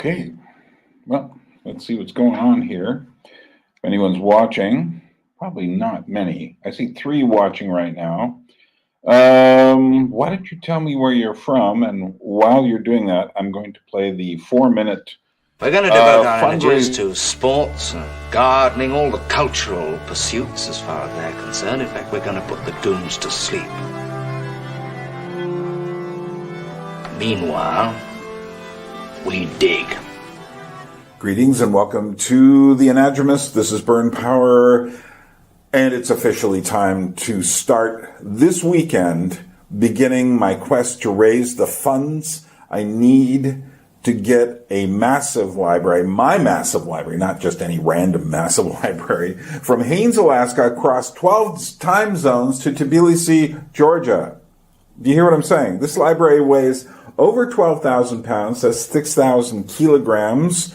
Okay, well, let's see what's going on here. If anyone's watching, probably not many. I see 3 watching right now. Why don't you tell me where you're from? And while you're doing that, I'm going to play the 4-minute We're going to devote our energies fundraising. to sports and gardening, all the cultural pursuits as far as they're concerned. In fact, we're going to put the Dooms to sleep. Meanwhile, we dig. Greetings and welcome to the Anadromist. This is Burn Power, and it's officially time to start this weekend, beginning my quest to raise the funds I need to get a massive library, my massive library, not just any random massive library, from Haines, Alaska, across 12 time zones to Tbilisi, Georgia. Do you hear what I'm saying? This library weighs over 12,000 pounds, that's 6,000 kilograms,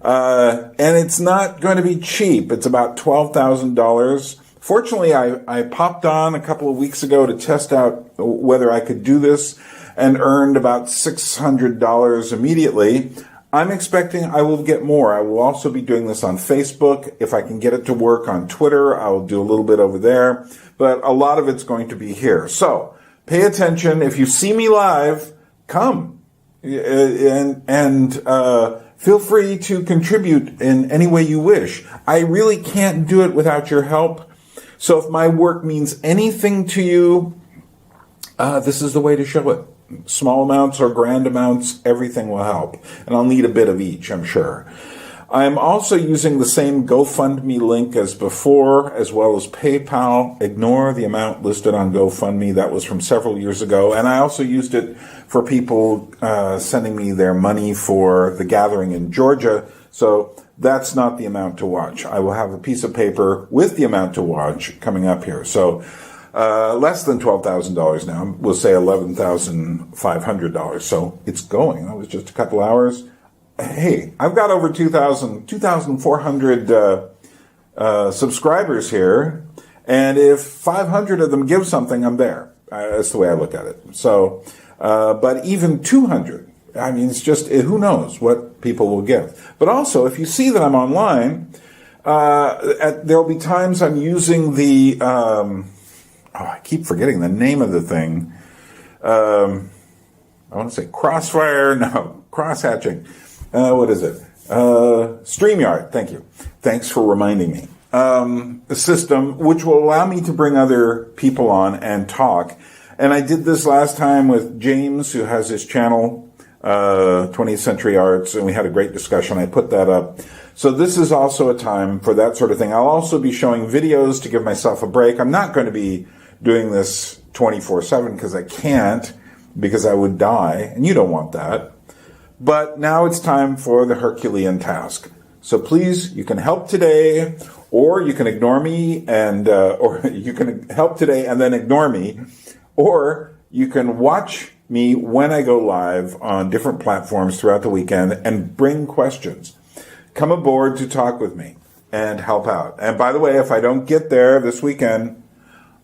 and it's not going to be cheap. It's about $12,000. Fortunately, I popped on a couple of weeks ago to test out whether I could do this and earned about $600 immediately. I'm expecting I will get more. I will also be doing this on Facebook. If I can get it to work on Twitter, I will do a little bit over there, but a lot of it's going to be here. So pay attention. If you see me live, come and feel free to contribute in any way you wish. I really can't do it without your help. So if my work means anything to you, this is the way to show it. Small amounts or grand amounts, everything will help. And I'll need a bit of each, I'm sure. I'm also using the same GoFundMe link as before, as well as PayPal. Ignore the amount listed on GoFundMe. That was from several years ago. And I also used it for people sending me their money for the gathering in Georgia. So that's not the amount to watch. I will have a piece of paper with the amount to watch coming up here. So less than $12,000 now. We'll say $11,500. So it's going. That was just a couple hours. Hey, I've got over 2,400 subscribers here, and if 500 of them give something, I'm there. That's the way I look at it. So, but even 200, I mean, it's just, who knows what people will give. But also, if you see that I'm online, there'll be times I'm using the, I keep forgetting the name of the thing. I want to say crossfire, no, cross-hatching. What is it? StreamYard, thank you. Thanks for reminding me. A system which will allow me to bring other people on and talk. And I did this last time with James, who has his channel, 20th Century Arts, and we had a great discussion. I put that up. So this is also a time for that sort of thing. I'll also be showing videos to give myself a break. I'm not going to be doing this 24/7 because I can't, because I would die, and you don't want that. But now it's time for the Herculean task. So please, you can help today, or you can ignore me, and or you can help today and then ignore me, or you can watch me when I go live on different platforms throughout the weekend and bring questions. Come aboard to talk with me and help out. And by the way, if I don't get there this weekend,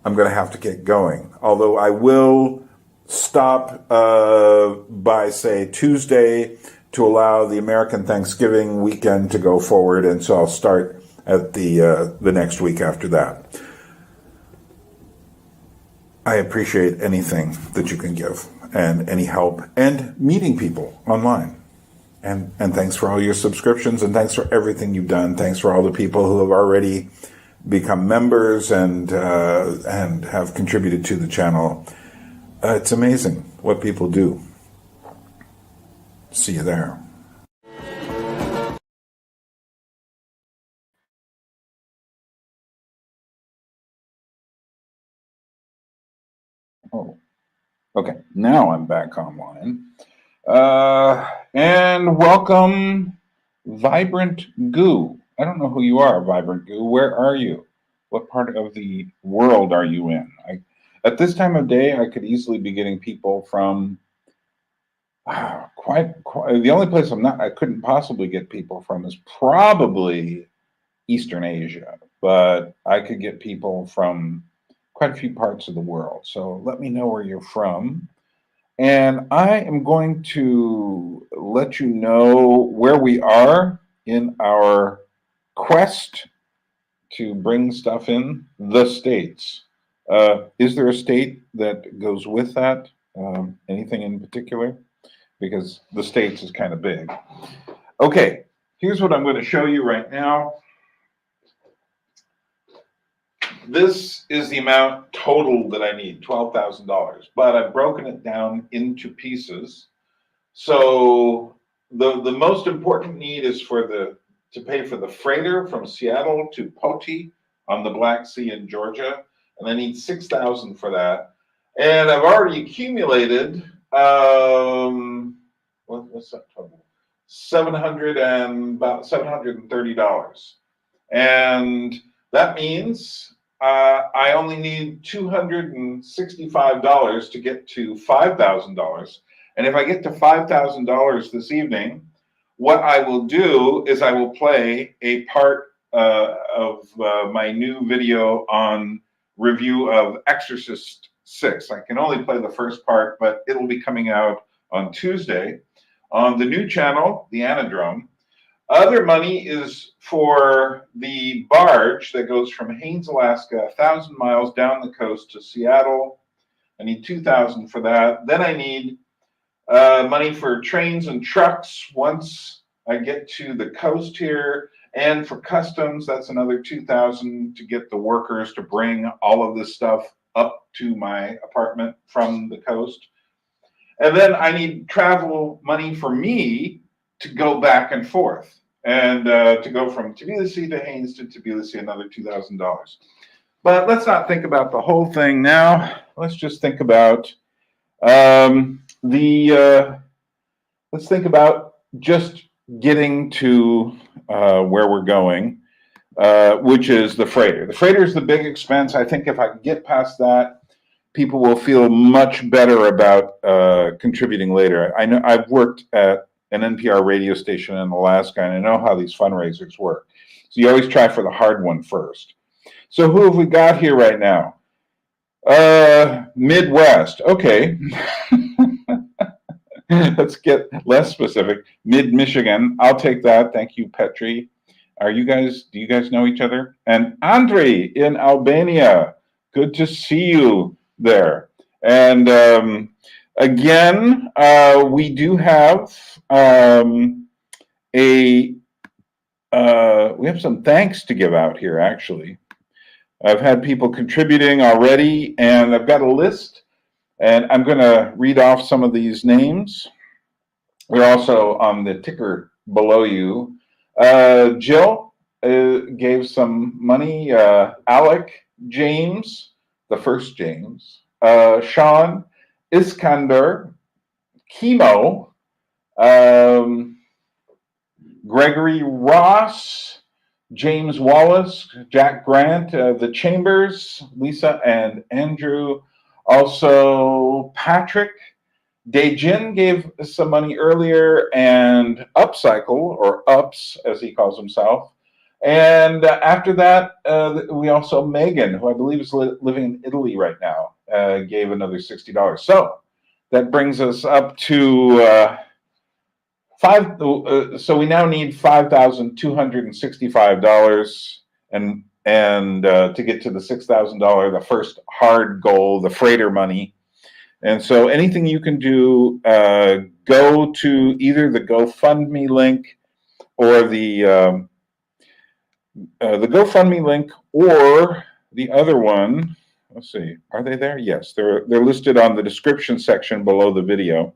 I'm going to have to get going. Although I will stop by, say, Tuesday to allow the American Thanksgiving weekend to go forward, and so I'll start at the next week after that. I appreciate anything that you can give, and any help, and meeting people online. And thanks for all your subscriptions, and thanks for everything you've done. Thanks for all the people who have already become members and have contributed to the channel. It's amazing what people do. See you there. Oh, okay. Now I'm back online. And welcome, Vibrant Goo. I don't know who you are, Vibrant Goo. Where are you? What part of the world are you in? At this time of day, I could easily be getting people from quite the only place I couldn't possibly get people from is probably Eastern Asia, but I could get people from quite a few parts of the world. So let me know where you're from. And I am going to let you know where we are in our quest to bring stuff in the states. Is there a state that goes with that? Anything in particular? Because the states is kind of big. Okay, here's what I'm going to show you right now. This is the amount total that I need, $12,000, but I've broken it down into pieces. So the most important need is to pay for the freighter from Seattle to Poti on the Black Sea in Georgia, and I need $6,000 for that. And I've already accumulated what's that total? About $730, and that means I only need $265 to get to $5,000. And if I get to $5,000 this evening, what I will do is I will play a part of my new video on review of Exorcist 6. I can only play the first part, but it'll be coming out on Tuesday on the new channel, the Anadrome. Other money is for the barge that goes from Haines, Alaska, 1,000 miles down the coast to Seattle. I need $2,000 for that. Then I need money for trains and trucks once I get to the coast here, and for customs, that's another $2,000 to get the workers to bring all of this stuff up to my apartment from the coast. And then I need travel money for me to go back and forth, and to go from Tbilisi to Haines to Tbilisi, another $2,000. But let's not think about the whole thing now. Let's just think about let's think about just getting to where we're going, which is the freighter. The freighter is the big expense. I think if I can get past that, people will feel much better about contributing later. I know I've worked at an NPR radio station in Alaska, and I know how these fundraisers work. So you always try for the hard one first. So who have we got here right now? Midwest. Okay. Let's get less specific. Mid-Michigan. I'll take that. Thank you, Petri. Do you guys know each other? And Andre in Albania. Good to see you there. And again, we do have we have some thanks to give out here, actually. I've had people contributing already, and I've got a list, and I'm going to read off some of these names. We're also on the ticker below you. Jill gave some money. Alec, James, the first James, Sean, Iskander, Chemo, Gregory Ross, James Wallace, Jack Grant, the Chambers, Lisa and Andrew. Also, Patrick. Dejin gave some money earlier, and Upcycle, or Ups, as he calls himself. And after that, we also, Megan, who I believe is living in Italy right now, gave another $60. So that brings us up to so we now need $5,265, and to get to the $6,000, the first hard goal, the freighter money. And so anything you can do, go to either the GoFundMe link or the GoFundMe link, or the other one. Let's see, are they there? Yes, they're listed on the description section below the video,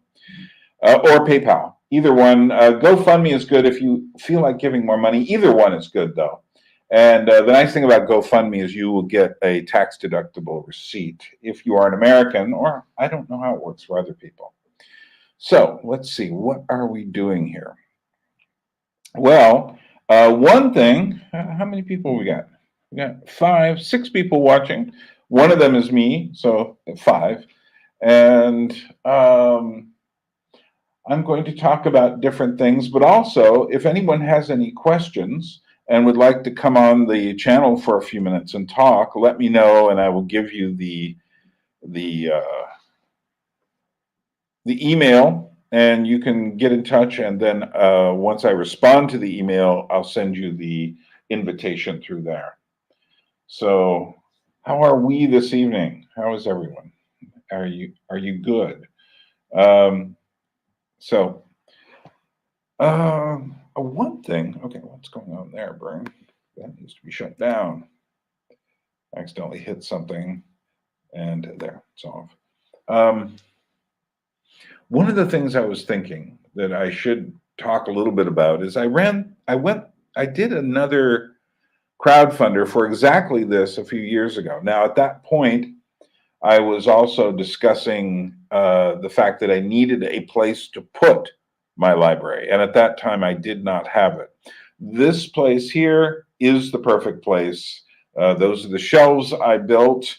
or PayPal. Either one. GoFundMe is good if you feel like giving more money. Either one is good, though. And the nice thing about GoFundMe is you will get a tax-deductible receipt if you are an American, or I don't know how it works for other people. So let's see, what are we doing here? Well, one thing, how many people we got? We got 6 people watching. One of them is me, so 5. And I'm going to talk about different things, but also if anyone has any questions and would like to come on the channel for a few minutes and talk, let me know, and I will give you the the email, and you can get in touch. And then once I respond to the email, I'll send you the invitation through there. So, how are we this evening? How is everyone? Are you good? Um, so, one thing. Okay, what's going on there, Brian? That needs to be shut down. I accidentally hit something, and there, it's off. One of the things I was thinking that I should talk a little bit about is I did another crowdfunder for exactly this a few years ago. Now, at that point, I was also discussing the fact that I needed a place to put my library. And at that time, I did not have it. This place here is the perfect place. Those are the shelves I built.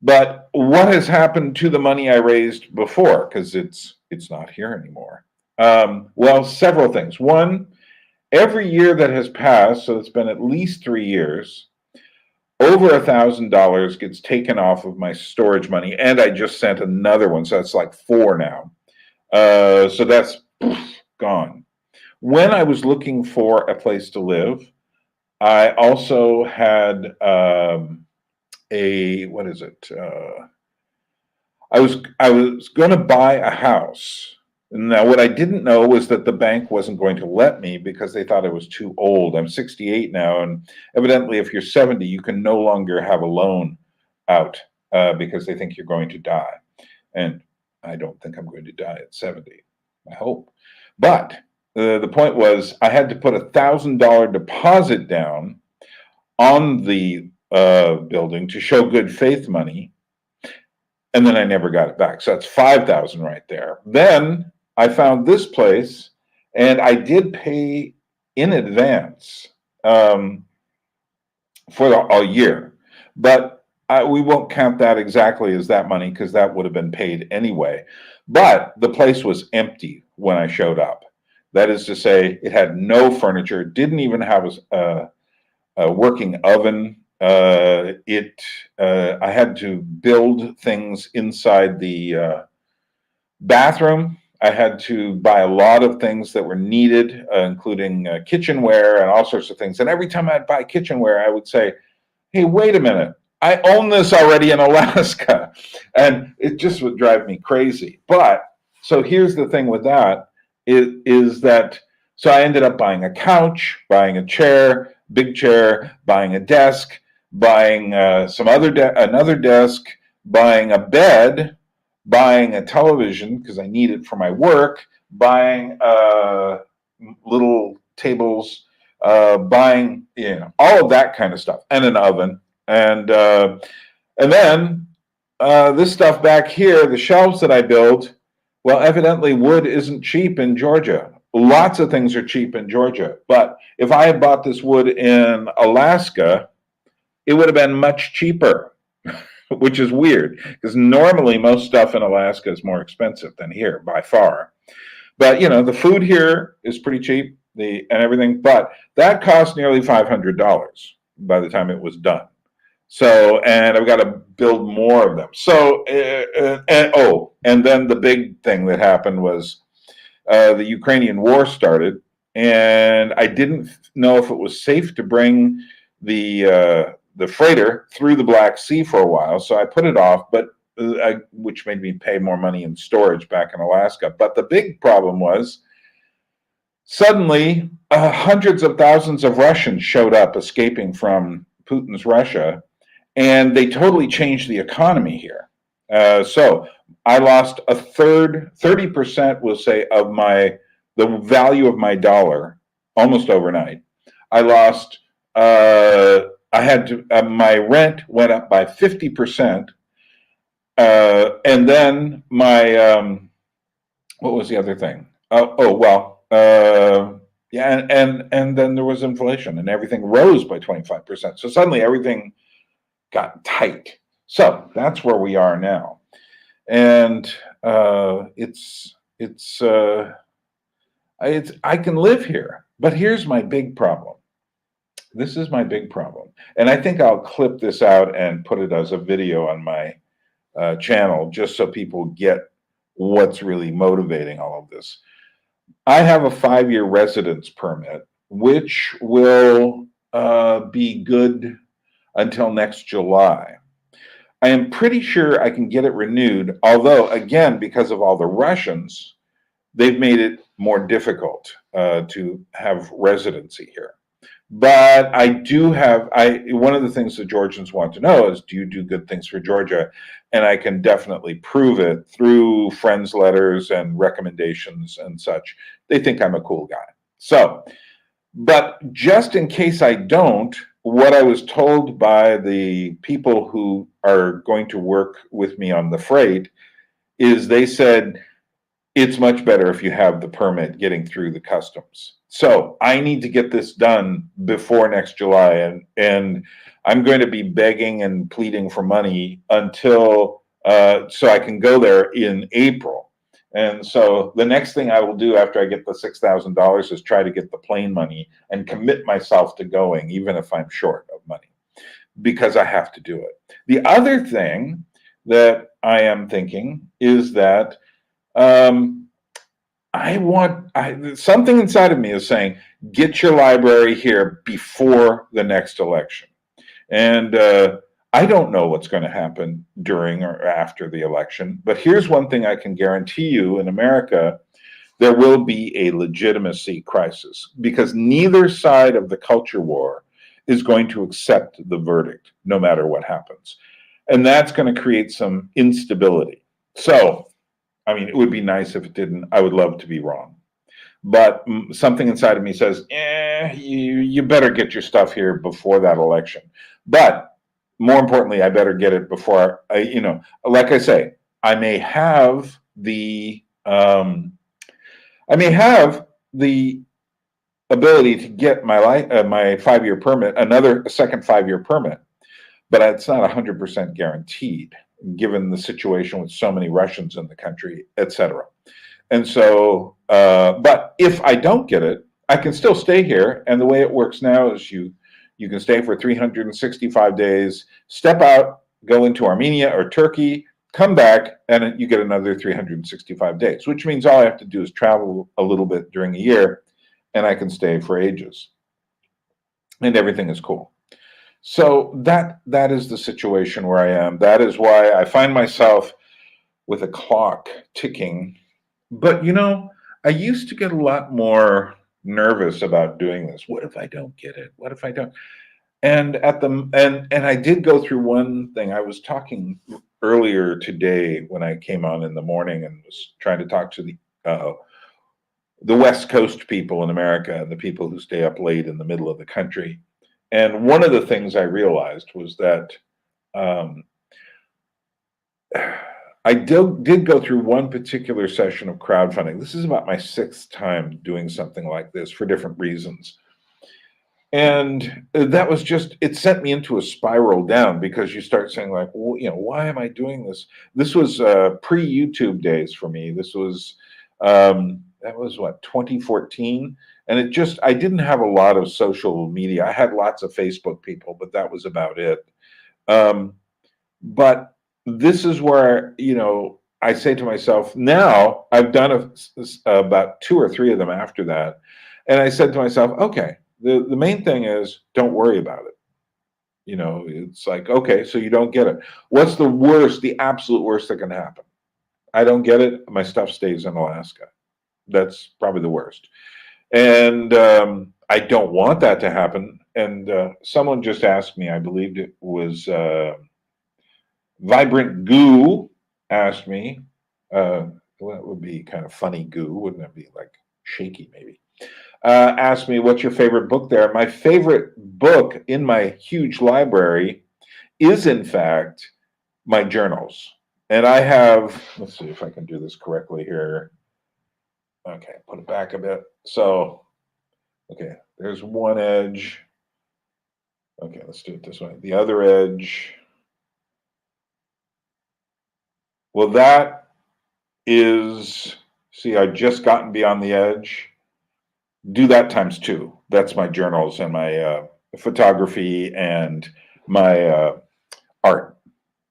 But what has happened to the money I raised before? Because it's not here anymore. Well, several things. One, every year that has passed, so it's been at least 3 years, over $1,000 gets taken off of my storage money, and I just sent another one, so that's like 4 now. So that's gone. When I was looking for a place to live, I also had what is it? I was going to buy a house. Now, what I didn't know was that the bank wasn't going to let me because they thought I was too old. I'm 68 now, and evidently, if you're 70, you can no longer have a loan out because they think you're going to die. And I don't think I'm going to die at 70. I hope. But the point was, I had to put $1,000 deposit down on the building to show good faith money, and then I never got it back. So that's 5,000 right there. Then I found this place, and I did pay in advance for a year, but we won't count that exactly as that money because that would have been paid anyway. But the place was empty when I showed up. That is to say, it had no furniture, didn't even have a working oven. I had to build things inside the bathroom. I had to buy a lot of things that were needed, including kitchenware and all sorts of things. And every time I'd buy kitchenware, I would say, hey, wait a minute. I own this already in Alaska. And it just would drive me crazy. But so here's the thing with that is that so I ended up buying a couch, buying a chair, big chair, buying a desk, buying another desk, buying a bed, buying a television because I need it for my work, buying little tables, buying all of that kind of stuff, and an oven, and then this stuff back here, the shelves that I built. Well, evidently wood isn't cheap in Georgia. Lots of things are cheap in Georgia, but if I had bought this wood in Alaska, it would have been much cheaper, which is weird because normally most stuff in Alaska is more expensive than here by far. But the food here is pretty cheap, and everything, but that cost nearly $500 by the time it was done. So, and I've got to build more of them. So, and then the big thing that happened was the Ukrainian war started, and I didn't know if it was safe to bring the freighter through the Black Sea for a while, so I put it off, but which made me pay more money in storage back in Alaska. But the big problem was suddenly hundreds of thousands of Russians showed up escaping from Putin's Russia, and they totally changed the economy here. So I lost a third, 30%, we'll say, of the value of my dollar almost overnight. I lost. My rent went up by 50%, and then my what was the other thing? Yeah, and then there was inflation, and everything rose by 25%. So suddenly everything got tight. So that's where we are now, and I can live here, but here's my big problem. This is my big problem, and I think I'll clip this out and put it as a video on my channel just so people get what's really motivating all of this. I have a 5-year residence permit, which will be good until next July. I am pretty sure I can get it renewed, although, again, because of all the Russians, they've made it more difficult to have residency here. But I do have, one of the things the Georgians want to know is, do you do good things for Georgia? And I can definitely prove it through friends' letters and recommendations and such. They think I'm a cool guy. So, but just in case I don't, what I was told by the people who are going to work with me on the freight is they said, it's much better if you have the permit getting through the customs. So I need to get this done before next July, and I'm going to be begging and pleading for money until so I can go there in April. And so the next thing I will do after I get the $6,000 is try to get the plane money and commit myself to going, even if I'm short of money, because I have to do it. The other thing that I am thinking is that something inside of me is saying, get your library here before the next election. And I don't know what's going to happen during or after the election, but here's one thing I can guarantee you: in America, there will be a legitimacy crisis, because neither side of the culture war is going to accept the verdict, no matter what happens. And that's going to create some instability. So, I mean, it would be nice if it didn't. I would love to be wrong. But something inside of me says, you better get your stuff here before that election. But more importantly, I better get it before like I say, I may have the ability to get my 5-year permit, a second 5-year permit, but it's not 100% guaranteed, given the situation with so many Russians in the country, etc. And so, but if I don't get it, I can still stay here. And the way it works now is you can stay for 365 days, step out, go into Armenia or Turkey, come back, and you get another 365 days, which means all I have to do is travel a little bit during a year, and I can stay for ages. And everything is cool. So that is the situation where I am. That is why I find myself with a clock ticking. But I used to get a lot more nervous about doing this. What if I don't get it? What if I don't? And and I did go through one thing. I was talking earlier today when I came on in the morning and was trying to talk to the West Coast people in America and the people who stay up late in the middle of the country. And one of the things I realized was that I did go through one particular session of crowdfunding. This is about my 6th time doing something like this for different reasons. And that was just, it sent me into a spiral down, because you start saying, like, well, why am I doing this? This was pre-YouTube days for me. This was, that was what, 2014? And I didn't have a lot of social media. I had lots of Facebook people, but that was about it. But this is where, I say to myself, now I've done about 2 or 3 of them after that. And I said to myself, okay, the main thing is, don't worry about it. It's like, okay, so you don't get it. What's the absolute worst that can happen? I don't get it. My stuff stays in Alaska. That's probably the worst. And I don't want that to happen. And someone just asked me, I believed it was Vibrant Goo, asked me, well, that would be kind of funny goo, wouldn't it be, like shaky maybe? Asked me, what's your favorite book there? My favorite book in my huge library is, in fact, my journals. And I have, let's see if I can do this correctly here. Okay, put it back a bit. So, okay, there's one edge. Okay, let's do it this way. The other edge. Well, that is, see, I've just gotten beyond the edge. Do that times 2. That's my journals and my photography and my art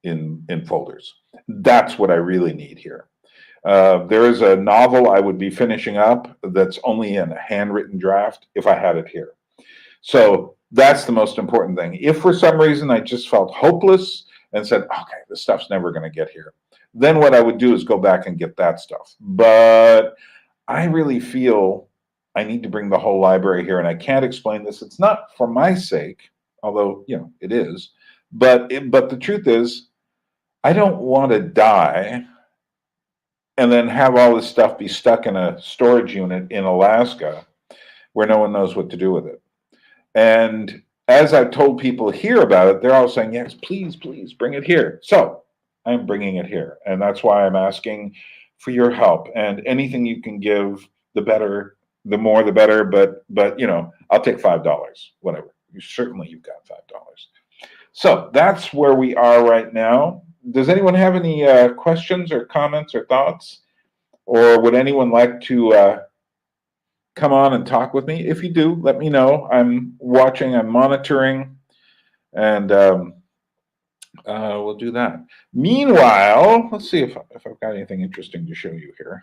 in folders. That's what I really need here. There is a novel I would be finishing up that's only in a handwritten draft if I had it here. So that's the most important thing. If for some reason I just felt hopeless and said, okay, this stuff's never going to get here, then what I would do is go back and get that stuff. But I really feel I need to bring the whole library here, and I can't explain this. It's not for my sake, although, it is. But the truth is, I don't want to die and then have all this stuff be stuck in a storage unit in Alaska where no one knows what to do with it. And as I've told people here about it, they're all saying, yes, please, please bring it here. So I'm bringing it here. And that's why I'm asking for your help. And anything you can give, the better, the more, the better. But I'll take $5, whatever. You've got $5. So that's where we are right now. Does anyone have any questions or comments or thoughts? Or would anyone like to come on and talk with me? If you do, let me know. I'm watching, I'm monitoring, and we'll do that. Meanwhile, let's see if I've got anything interesting to show you here.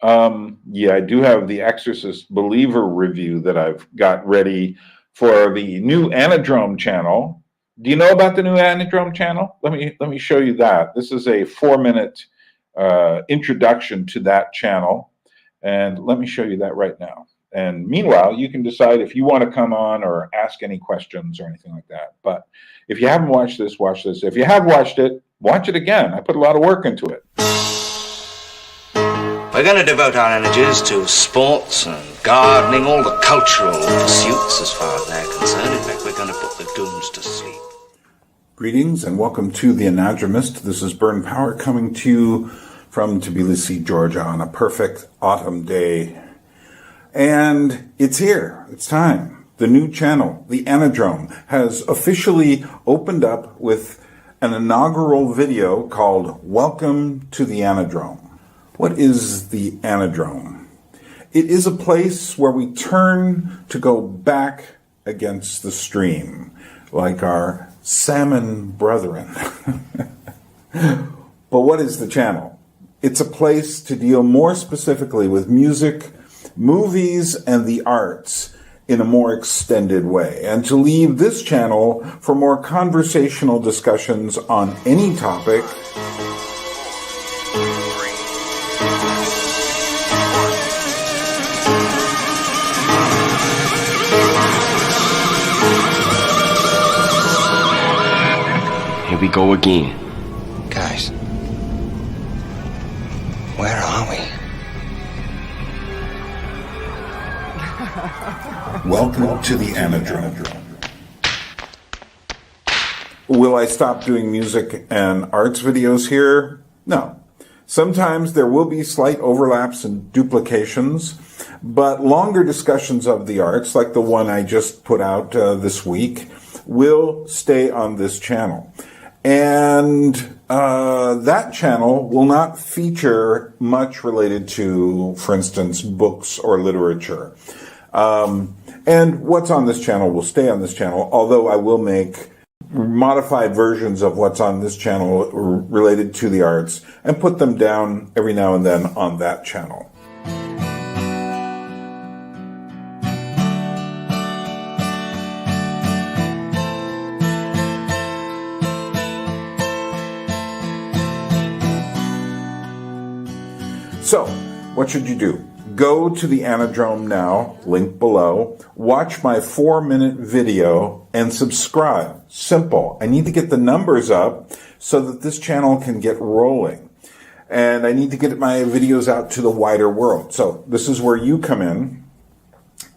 Yeah, I do have the Exorcist Believer review that I've got ready for the new Anadrome channel. Do you know about the new Anadrome channel? Let me show you that. This is a 4-minute introduction to that channel. And let me show you that right now. And meanwhile, you can decide if you want to come on or ask any questions or anything like that. But if you haven't watched this, watch this. If you have watched it, watch it again. I put a lot of work into it. We're going to devote our energies to sports and gardening, all the cultural pursuits as far as they're concerned. In fact, we're going to put the dooms to sleep. Greetings and welcome to The Anadromist. This is Burn Power coming to you from Tbilisi, Georgia on a perfect autumn day. And it's here. It's time. The new channel, The Anadrome, has officially opened up with an inaugural video called Welcome to the Anadrome. What is the Anadrome? It is a place where we turn to go back against the stream, like our salmon brethren. But what is the channel? It's a place to deal more specifically with music, movies, and the arts in a more extended way, and to leave this channel for more conversational discussions on any topic. Here we go again. Guys, where are we? Welcome to the Anadrome. Will I stop doing music and arts videos here? No. Sometimes there will be slight overlaps and duplications, but longer discussions of the arts, like the one I just put out this week, will stay on this channel. And that channel will not feature much related to, for instance, books or literature. And what's on this channel will stay on this channel, although I will make modified versions of what's on this channel related to the arts and put them down every now and then on that channel. So, what should you do? Go to the Anadrome now, link below, watch my 4-minute video, and subscribe. Simple. I need to get the numbers up so that this channel can get rolling. And I need to get my videos out to the wider world. So this is where you come in.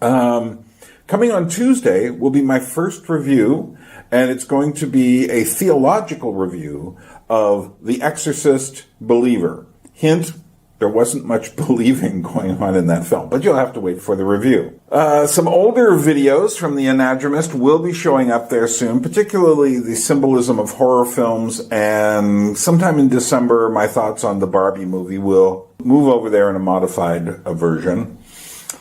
Coming on Tuesday will be my first review, and it's going to be a theological review of The Exorcist Believer. Hint, there wasn't much believing going on in that film, but you'll have to wait for the review. Some older videos from The Anadromist will be showing up there soon, particularly the symbolism of horror films, and sometime in December, my thoughts on the Barbie movie will move over there in a modified version.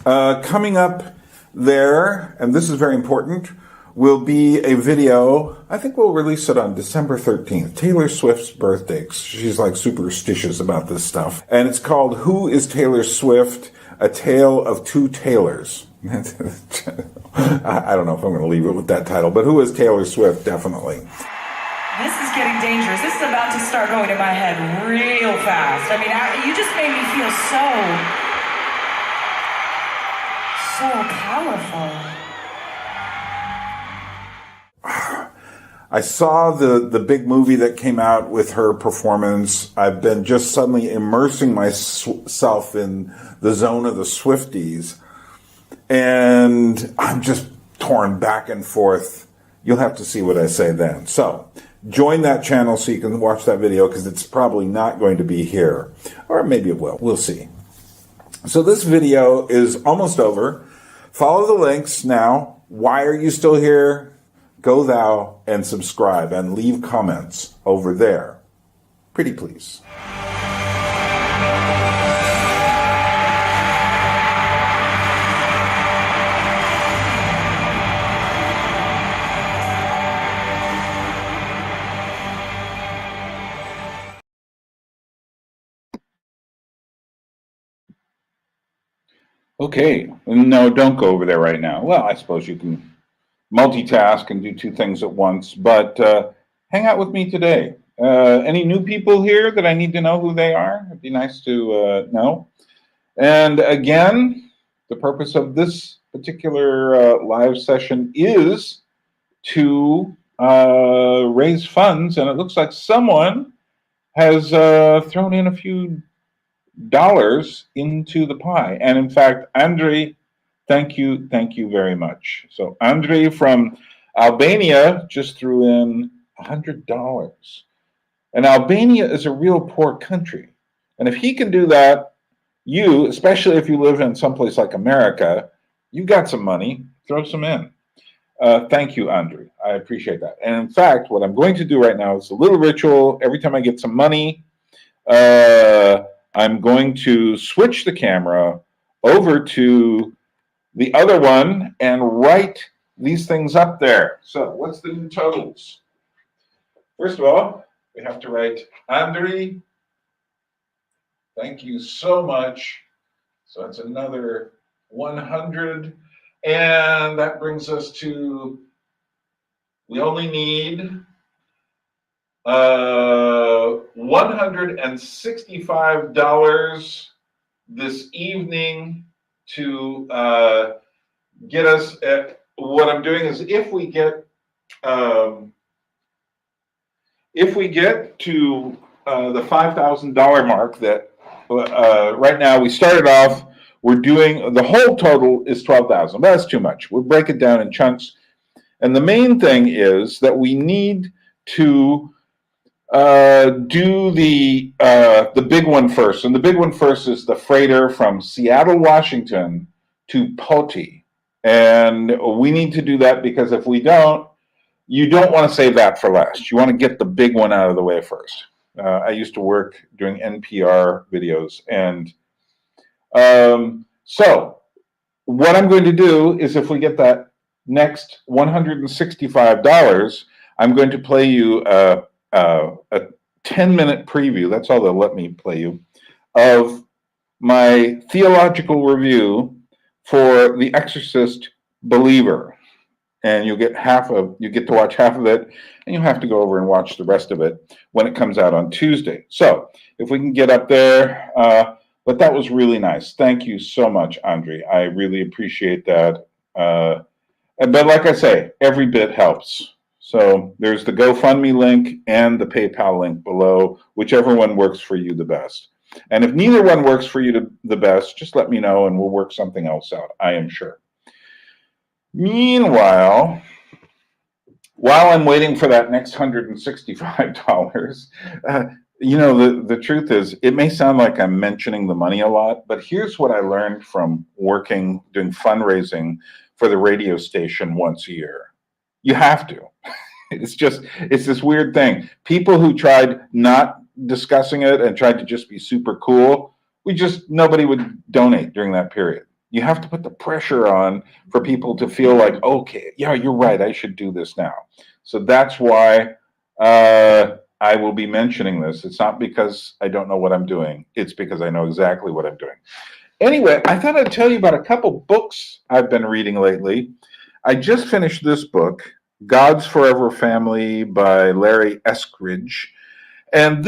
Coming up there, and this is very important, will be a video. I think we'll release it on December 13th, Taylor Swift's birthday. She's like superstitious about this stuff. And it's called Who is Taylor Swift? A Tale of Two Taylors. I don't know if I'm going to leave it with that title, but Who is Taylor Swift? Definitely. This is getting dangerous. This is about to start going in my head real fast. I mean, you just made me feel so powerful. I saw the big movie that came out with her performance. I've been just suddenly immersing myself in the zone of the Swifties, and I'm just torn back and forth. You'll have to see what I say then. So join that channel so you can watch that video, because it's probably not going to be here. Or maybe it will. We'll see. So this video is almost over. Follow the links now. Why are you still here? Go thou and subscribe and leave comments over there. Pretty please. Okay, no, don't go over there right now. Well, I suppose you can multitask and do two things at once, but hang out with me today. Any new people here that I need to know who they are? It'd be nice to know. And again, the purpose of this particular live session is to raise funds, and it looks like someone has thrown in a few dollars into the pie. And in fact, Andre, thank you very much. So Andre from Albania just threw in $100. And Albania is a real poor country. And if he can do that, you, especially if you live in someplace like America, you got some money, throw some in. Thank you, Andre. I appreciate that. And in fact, what I'm going to do right now is a little ritual. Every time I get some money, I'm going to switch the camera over to the other one and write these things up there. So what's the new totals? First of all, we have to write Andre. Thank you so much. So it's another 100. And that brings us to, we only need $165 this evening to get us at, what I'm doing is if we get to the $5,000 mark, that right now we started off, we're doing, the whole total is $12,000, but that's too much. We'll break it down in chunks. And the main thing is that we need to do the big one first. And the big one first is the freighter from Seattle, Washington to Poti. And we need to do that because if we don't, you don't want to save that for last. You want to get the big one out of the way first. I used to work doing NPR videos. And so what I'm going to do is if we get that next $165, I'm going to play you a 10-minute preview, that's all they'll let me play you, of my theological review for The Exorcist Believer. And you get to watch half of it, and you'll have to go over and watch the rest of it when it comes out on Tuesday. So if we can get up there, but that was really nice. Thank you so much, Andre. I really appreciate that. But like I say, every bit helps. So there's the GoFundMe link and the PayPal link below, whichever one works for you the best. And if neither one works for you the best, just let me know and we'll work something else out, I am sure. Meanwhile, while I'm waiting for that next $165, you know, the truth is, it may sound like I'm mentioning the money a lot, but here's what I learned from doing fundraising for the radio station once a year. You have to. It's this weird thing. People who tried not discussing it and tried to just be super cool, nobody would donate during that period. You have to put the pressure on for people to feel like, okay, yeah, you're right, I should do this now. So that's why I will be mentioning this. It's not because I don't know what I'm doing. It's because I know exactly what I'm doing. Anyway, I thought I'd tell you about a couple books I've been reading lately. I just finished this book, God's Forever Family by Larry Eskridge. And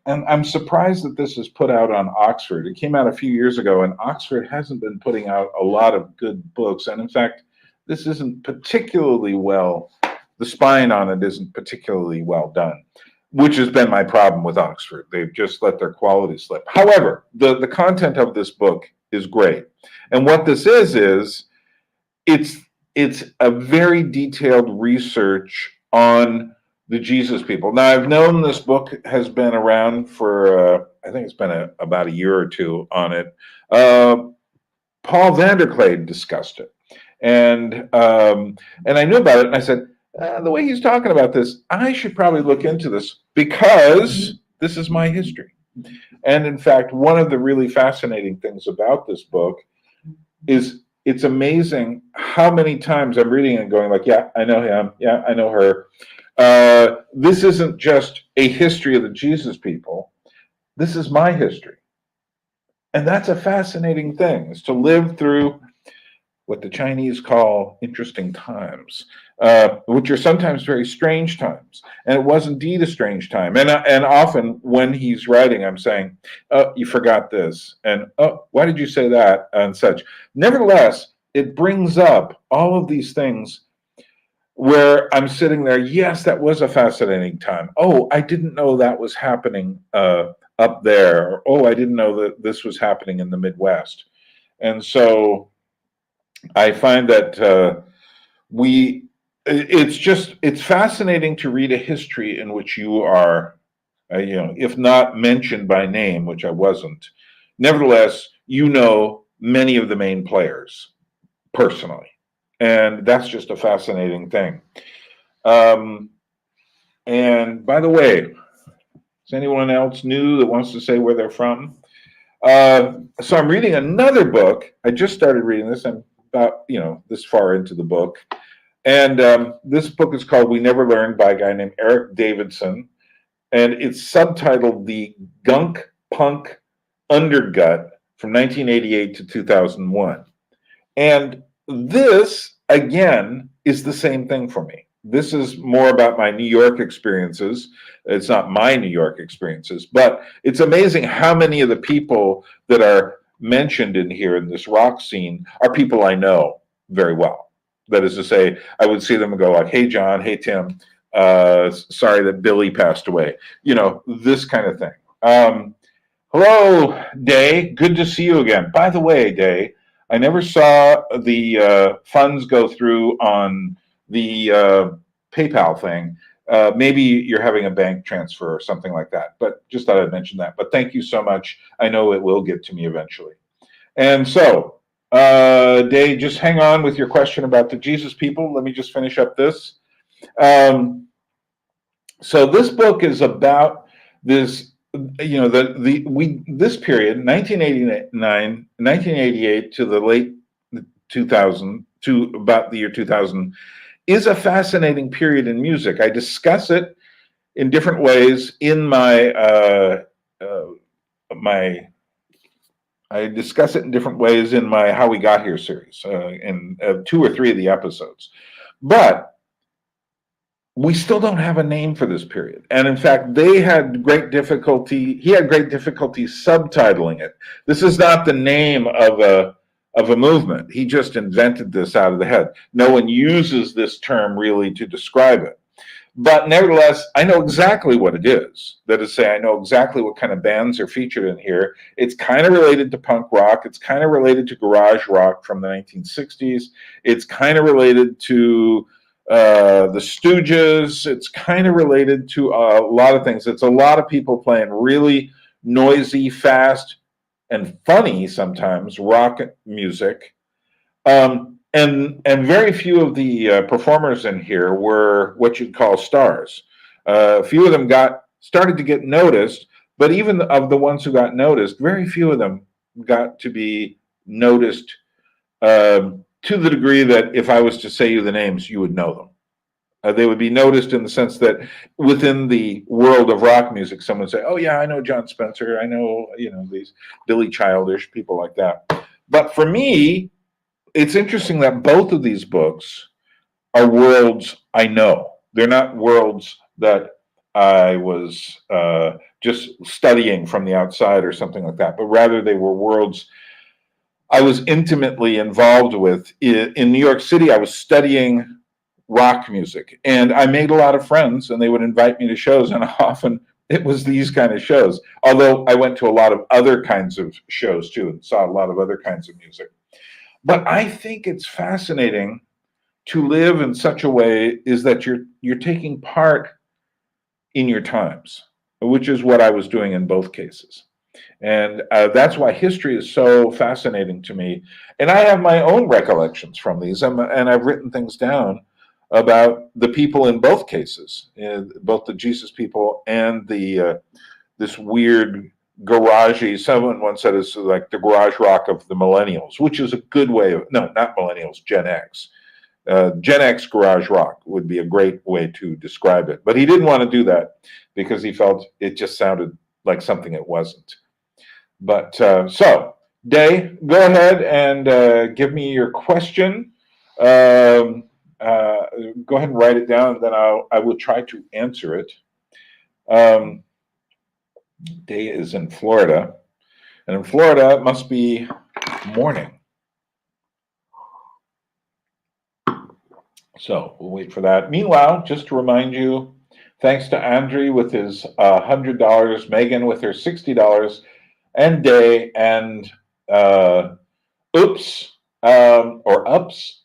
I'm surprised that this is put out on Oxford. It came out a few years ago, and Oxford hasn't been putting out a lot of good books. And in fact, this isn't particularly well, the spine on it isn't particularly well done, which has been my problem with Oxford. They've just let their quality slip. However, the content of this book is great. And what this is it's a very detailed research on the Jesus people. Now, I've known this book has been around for, I think it's been about a year or two on it. Paul Vanderklade discussed it. And I knew about it, and I said, the way he's talking about this, I should probably look into this because this is my history. And in fact, one of the really fascinating things about this book is it's amazing how many times I'm reading and going like, yeah, I know him. Yeah, I know her. This isn't just a history of the Jesus people. This is my history. And that's a fascinating thing, is to live through what the Chinese call interesting times, which are sometimes very strange times. And it was indeed a strange time. And often when he's writing, I'm saying, oh, you forgot this. And, oh, why did you say that? And such. Nevertheless, it brings up all of these things where I'm sitting there, yes, that was a fascinating time. Oh, I didn't know that was happening up there. Or, oh, I didn't know that this was happening in the Midwest. And so I find that it's fascinating to read a history in which you are, if not mentioned by name, which I wasn't, nevertheless, you know many of the main players personally. And that's just a fascinating thing. And by the way, is anyone else new that wants to say where they're from? So I'm reading another book. I just started reading this. I'm about, this far into the book. And this book is called We Never Learned by a guy named Eric Davidson. And it's subtitled The Gunk Punk Undergut from 1988 to 2001. And this, again, is the same thing for me. This is more about my New York experiences. It's not my New York experiences, but it's amazing how many of the people that are mentioned in here in this rock scene are people I know very well. That is to say, I would see them and go like, hey, John, hey, Tim, sorry that Billy passed away. This kind of thing. Hello, Day. Good to see you again. By the way, Day, I never saw the funds go through on the PayPal thing. Maybe you're having a bank transfer or something like that, but just thought I'd mention that. But thank you so much. I know it will get to me eventually. And so, Day, just hang on with your question about the Jesus people. Let me just finish up this. So this book is about this, this period, 1988 to the late 2000, to about the year 2000, is a fascinating period in music. I discuss it in different ways in my How We Got Here series, in 2 or 3 of the episodes. But we still don't have a name for this period. And in fact, he had great difficulty subtitling it. This is not the name of a movement. He just invented this out of the head. No one uses this term really to describe it. But nevertheless, I know exactly what it is. That is to say, I know exactly what kind of bands are featured in here. It's kind of related to punk rock. It's kind of related to garage rock from the 1960s. It's kind of related to the Stooges. It's kind of related to a lot of things. It's a lot of people playing really noisy, fast, and funny sometimes rock music. And very few of the performers in here were what you'd call stars. A few of them started to get noticed, but even of the ones who got noticed, very few of them got to be noticed to the degree that if I was to say you the names, you would know them. They would be noticed in the sense that within the world of rock music, someone would say, "Oh yeah, I know John Spencer. I know these Billy Childish people like that." But for me, it's interesting that both of these books are worlds I know. They're not worlds that I was just studying from the outside or something like that, but rather they were worlds I was intimately involved with. In New York City, I was studying rock music, and I made a lot of friends, and they would invite me to shows, and often it was these kind of shows. Although I went to a lot of other kinds of shows too, and saw a lot of other kinds of music. But I think it's fascinating to live in such a way is that you're taking part in your times, which is what I was doing in both cases. And that's why history is so fascinating to me. And I have my own recollections from these, and I've written things down about the people in both cases, both the Jesus people and the this weird garagey. Someone once said it's like the garage rock of the millennials, which is a good way of not millennials, Gen X. Gen X garage rock would be a great way to describe it. But he didn't want to do that because he felt it just sounded like something it wasn't. But so, Day, go ahead and give me your question. Go ahead and write it down, and then I will try to answer it. Day is in Florida, and in Florida it must be morning. So we'll wait for that. Meanwhile, just to remind you, thanks to Andre with his $100, Megan with her $60, and Day and Oops or Ups.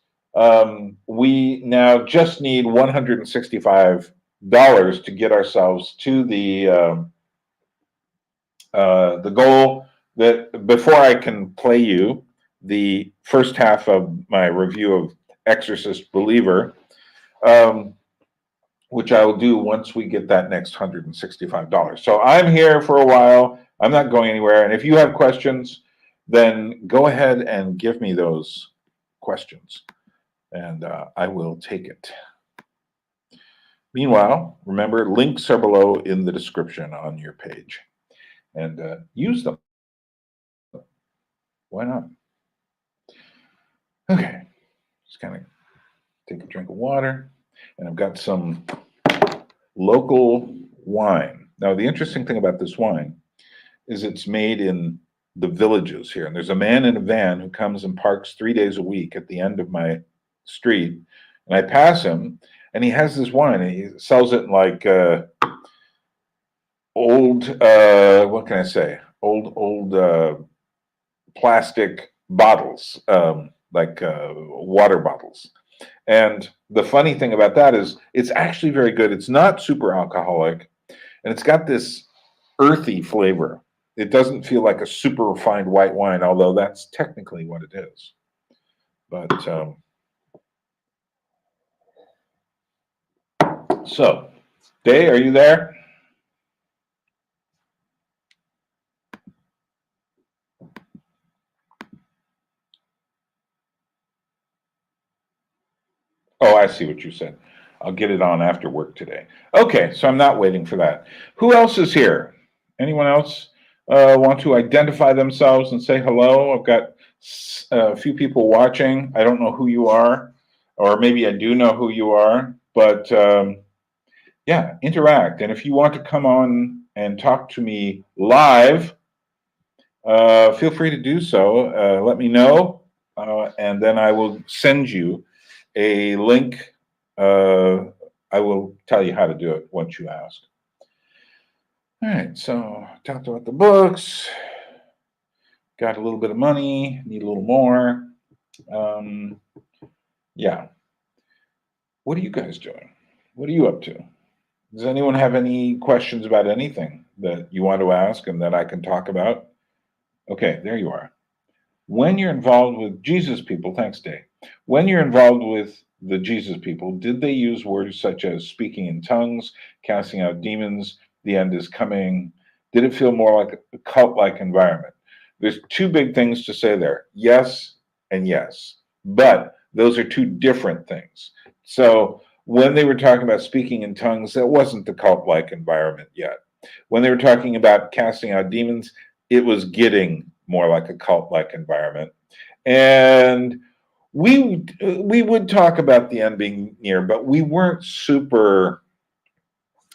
We now just need $165 to get ourselves to the goal that before I can play you the first half of my review of Exorcist Believer, which I will do once we get that next $165. So I'm here for a while. I'm not going anywhere. And if you have questions, then go ahead and give me those questions, and I will take it. Meanwhile, remember, links are below in the description on your page, and use them. Why not? Okay, just kind of take a drink of water, and I've got some local wine. Now, the interesting thing about this wine is it's made in the villages here. And there's a man in a van who comes and parks 3 days a week at the end of my street. And I pass him, and he has this wine, and he sells it in like old, what can I say? Old plastic bottles, like water bottles. And the funny thing about that is it's actually very good. It's not super alcoholic, and it's got this earthy flavor. It doesn't feel like a super refined white wine, although that's technically what it is. But so, Day, are you there? Oh, I see what you said. I'll get it on after work today. Okay, so I'm not waiting for that. Who else is here? Anyone else want to identify themselves and say hello? I've got a few people watching. I don't know who you are, or maybe I do know who you are, but yeah, interact. And if you want to come on and talk to me live, feel free to do so. Let me know, and then I will send you a link. I will tell you how to do it once you ask. All right, so talked about the books, got a little bit of money, need a little more. Yeah. What are you guys doing? What are you up to? Does anyone have any questions about anything that you want to ask and that I can talk about? Okay, there you are. When you're involved with Jesus people, thanks, Dave. When you're involved with the Jesus people, did they use words such as speaking in tongues, casting out demons, the end is coming? Did it feel more like a cult-like environment? There's two big things to say there. Yes, and yes, but those are two different things. So when they were talking about speaking in tongues, that wasn't the cult-like environment yet. When they were talking about casting out demons, it was getting more like a cult-like environment. And we would talk about the end being near, but we weren't super.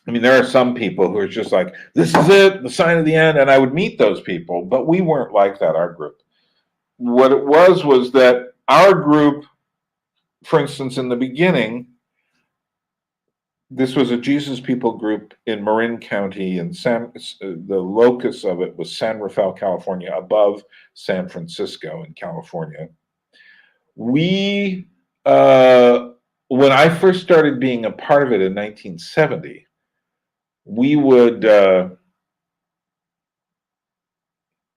I mean, there are some people who are just like, this is it, the sign of the end, and I would meet those people, but we weren't like that, our group. What it was that our group, for instance, in the beginning, this was a Jesus People group in Marin County, and the locus of it was San Rafael, California, above San Francisco in California. We, when I first started being a part of it in 1970, we would, do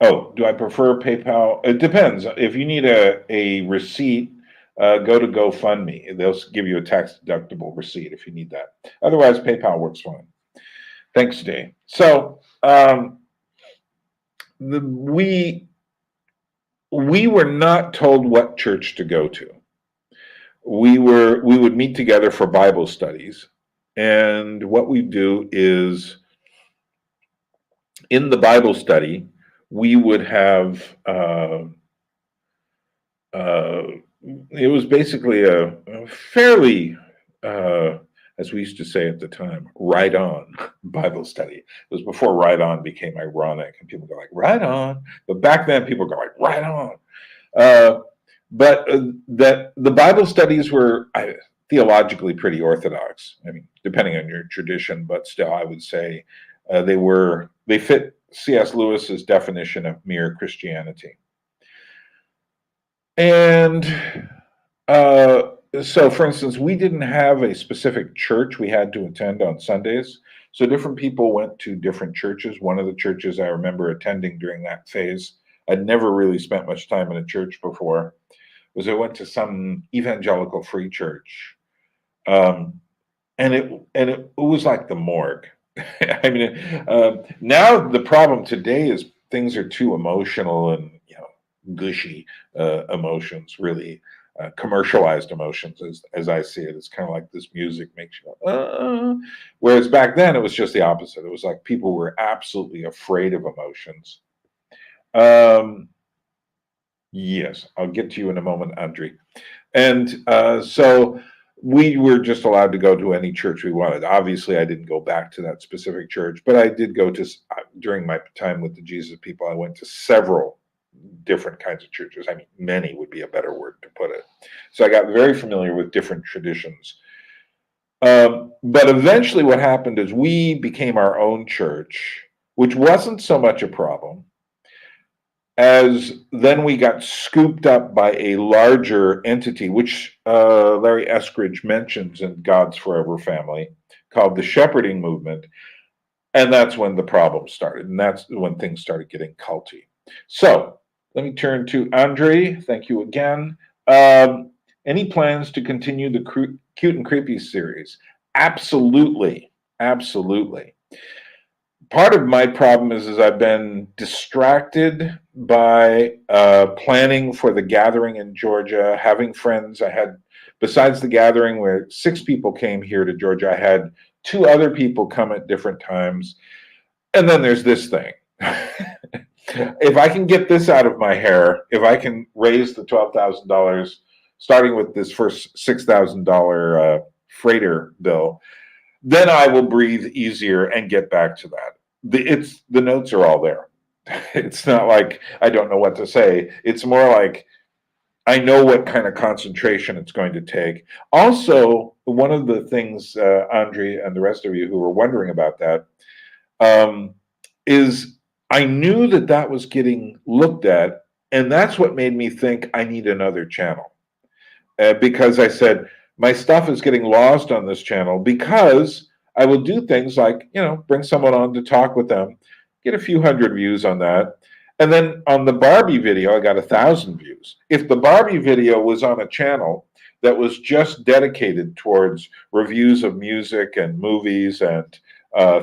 I prefer PayPal? It depends. If you need a receipt, go to GoFundMe. They'll give you a tax-deductible receipt if you need that. Otherwise, PayPal works fine. Thanks, Dave. So we were not told what church to go to. We would meet together for Bible studies, and what we do is in the Bible study we would have. It was basically a fairly, as we used to say at the time, right on Bible study. It was before right on became ironic and people go like, right on. But back then people go like, right on. But that the Bible studies were theologically pretty orthodox. I mean, depending on your tradition, but still I would say they fit C.S. Lewis's definition of mere Christianity. And so, for instance, we didn't have a specific church we had to attend on Sundays. So different people went to different churches. One of the churches I remember attending during that phase, I'd never really spent much time in a church before, was I went to some evangelical free church. And it was like the morgue. I mean, now the problem today is things are too emotional and, gushy emotions, really commercialized emotions, as I see it. It's kind of like this music makes you go, whereas back then it was just the opposite. It was like people were absolutely afraid of emotions. Yes, I'll get to you in a moment, Andre. And so we were just allowed to go to any church we wanted. Obviously, I didn't go back to that specific church, but I did go to, during my time with the Jesus People, I went to several different kinds of churches. I mean, many would be a better word to put it. So I got very familiar with different traditions. But eventually what happened is we became our own church, which wasn't so much a problem, as then we got scooped up by a larger entity, which Larry Eskridge mentions in God's Forever Family, called the Shepherding Movement. And that's when the problem started. And that's when things started getting culty. So let me turn to Andre. Thank you again. Any plans to continue the Cute and Creepy series? Absolutely. Absolutely. Part of my problem is I've been distracted by planning for the gathering in Georgia, having friends. I had, besides the gathering where 6 people came here to Georgia, I had 2 other people come at different times. And then there's this thing. If I can get this out of my hair, if I can raise the $12,000, starting with this first $6,000 freighter bill, then I will breathe easier and get back to that. The notes are all there. It's not like I don't know what to say. It's more like I know what kind of concentration it's going to take. Also, one of the things, Andre and the rest of you who were wondering about that, is I knew that was getting looked at, and that's what made me think I need another channel. Because I said, my stuff is getting lost on this channel, because I will do things like, bring someone on to talk with them, get a few hundred views on that. And then on the Barbie video, I got 1,000 views. If the Barbie video was on a channel that was just dedicated towards reviews of music and movies and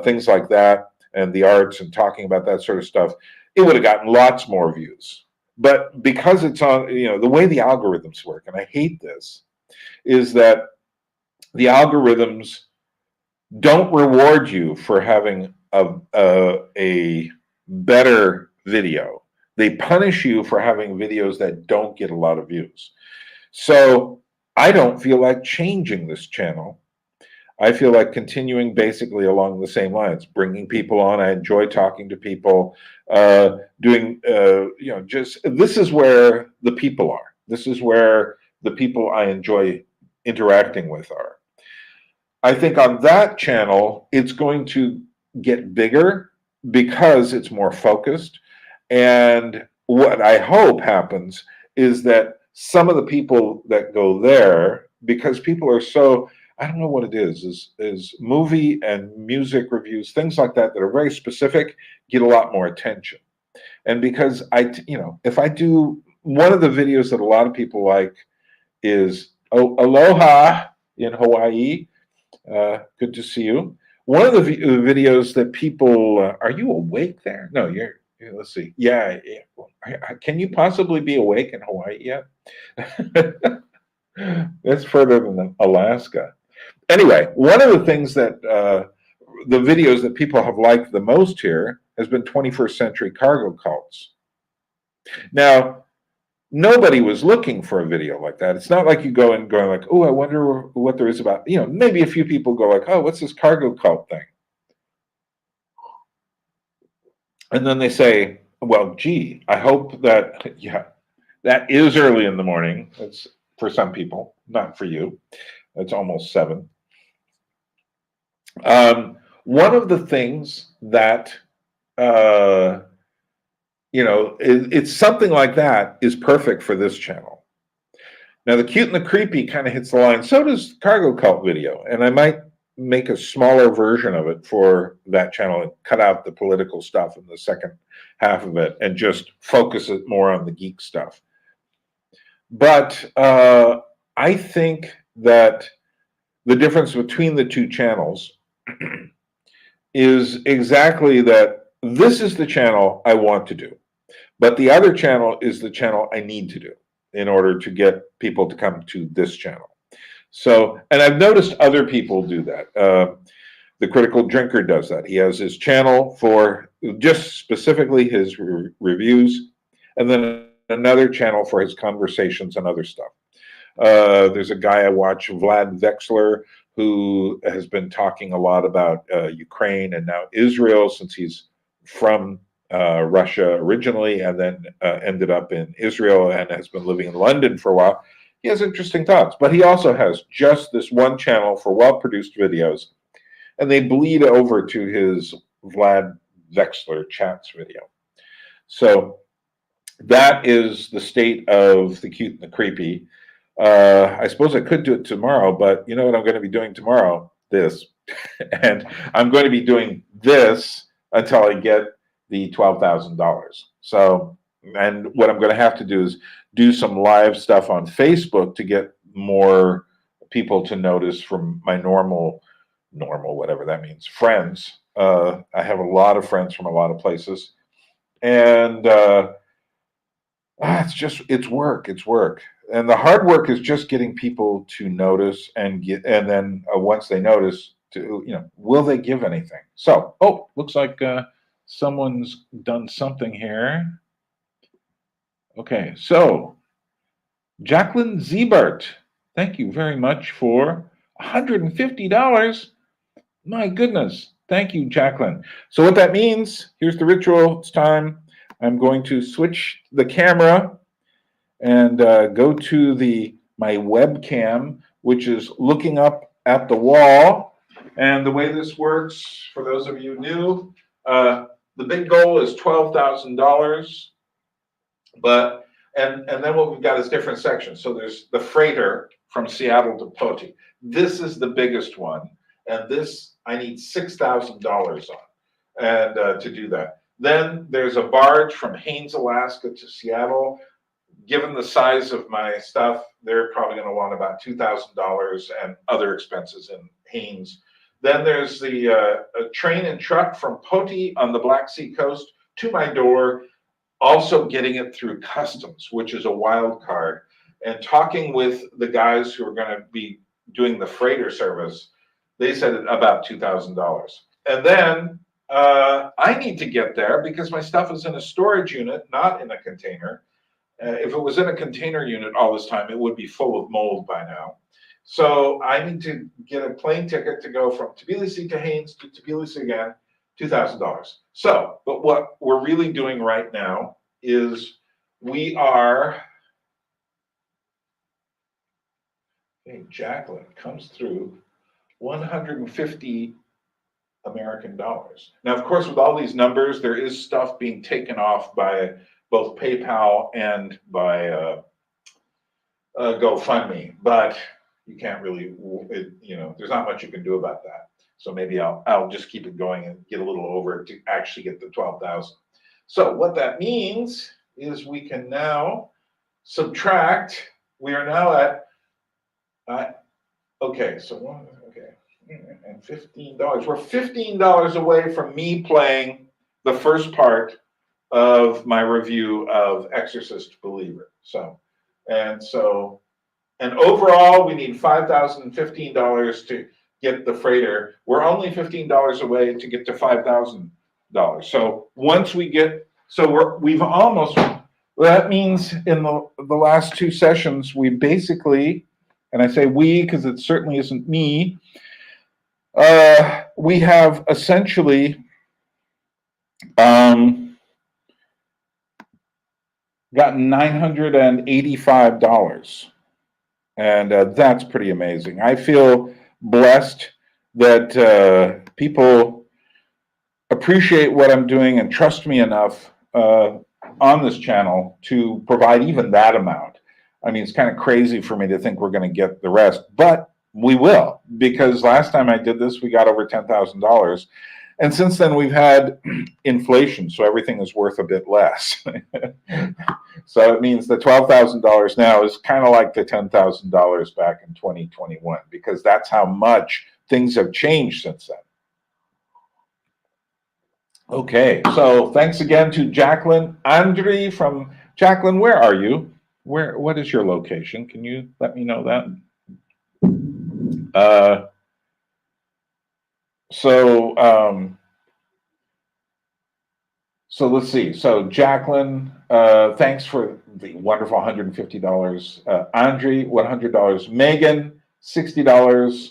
things like that, and the arts and talking about that sort of stuff, it would have gotten lots more views. But because it's on, the way the algorithms work, and I hate this, is that the algorithms don't reward you for having a better video. They punish you for having videos that don't get a lot of views. So I don't feel like changing this channel. I feel like continuing basically along the same lines, bringing people on. I enjoy talking to people, just this is where the people are. This is where the people I enjoy interacting with are. I think on that channel, it's going to get bigger because it's more focused. And what I hope happens is that some of the people that go there, because people are so, I don't know what it is movie and music reviews, things like that are very specific, get a lot more attention. And because if I do, one of the videos that a lot of people like is Aloha in Hawaii. Good to see you. One of the videos that people, are you awake there? No, let's see. Yeah. Can you possibly be awake in Hawaii yet? That's further than Alaska. Anyway, one of the things that the videos that people have liked the most here has been 21st century cargo cults. Now, nobody was looking for a video like that. It's not like you go and going like, oh, I wonder what there is about, maybe a few people go like, oh, what's this cargo cult thing? And then they say, well, gee, I hope that, that is early in the morning. It's for some people, not for you. It's almost 7. One of the things that, it's something like that is perfect for this channel. Now, the cute and the creepy kind of hits the line. So does cargo cult video. And I might make a smaller version of it for that channel and cut out the political stuff in the second half of it and just focus it more on the geek stuff. But I think that the difference between the two channels is exactly that this is the channel I want to do, but the other channel is the channel I need to do in order to get people to come to this channel. So, and I've noticed other people do that. The Critical Drinker does that. He has his channel for just specifically his reviews, and then another channel for his conversations and other stuff. There's a guy I watch, Vlad Vexler, who has been talking a lot about Ukraine and now Israel, since he's from Russia originally and then ended up in Israel and has been living in London for a while. He has interesting thoughts, but he also has just this one channel for well-produced videos, and they bleed over to his Vlad Vexler Chats video. So that is the state of the cute and the creepy. I suppose I could do it tomorrow, but you know what I'm going to be doing tomorrow? This. And I'm going to be doing this until I get the $12,000. So, and what I'm going to have to do is do some live stuff on Facebook to get more people to notice from my normal, whatever that means, friends. I have a lot of friends from a lot of places. And it's work. And the hard work is just getting people to notice and then once they notice, will they give anything? So, looks like someone's done something here. Okay, so Jacqueline Ziebert, thank you very much for $150. My goodness, thank you, Jacqueline. So what that means, here's the ritual. It's time. I'm going to switch the camera and go to my webcam, which is looking up at the wall. And the way this works, for those of you new, the big goal is $12,000. But and then what we've got is different sections. So there's the freighter from Seattle to Poti. This is the biggest one, and this I need $6,000 on, and to do that. Then there's a barge from Haines, Alaska to Seattle. Given the size of my stuff, they're probably going to want about $2,000 and other expenses in Haines. Then there's the a train and truck from Poti on the Black Sea coast to my door. also getting it through customs, which is a wild card, and talking with the guys who are going to be doing the freighter service, they said about $2,000. And then I need to get there because my stuff is in a storage unit, not in a container. If it was in a container unit all this time, it would be full of mold by now. So I need to get a plane ticket to go from Tbilisi to Haines to Tbilisi again, $2,000. So, but what we're really doing right now is we are, hey, Jacqueline comes through 150 American dollars. Now, of course, with all these numbers, there is stuff being taken off by both PayPal and by GoFundMe, but you can't really, there's not much you can do about that. So maybe I'll just keep it going and get a little over to actually get the 12,000. So what that means is we can now subtract. We are now at okay, and $15. We're $15 away from me playing the first part of my review of Exorcist Believer. And overall, we need $5,015 to get the freighter. We're only $15 away to get to $5,000. So once we get, we've almost. That means in the last two sessions, we basically, and I say we because it certainly isn't me. We have essentially gotten $985. And that's pretty amazing. I feel blessed that people appreciate what I'm doing and trust me enough on this channel to provide even that amount. I mean, it's kind of crazy for me to think we're going to get the rest, but we will, because last time I did this, we got over $10,000. And since then, we've had inflation, so everything is worth a bit less. So it means the $12,000 now is kind of like the $10,000 back in 2021, because that's how much things have changed since then. Okay, so thanks again to Jacqueline. Andre from Jacqueline, where are you? What is your location? Can you let me know that? So let's see. So Jacqueline, thanks for the wonderful $150. Andre, $100. Megan, $60.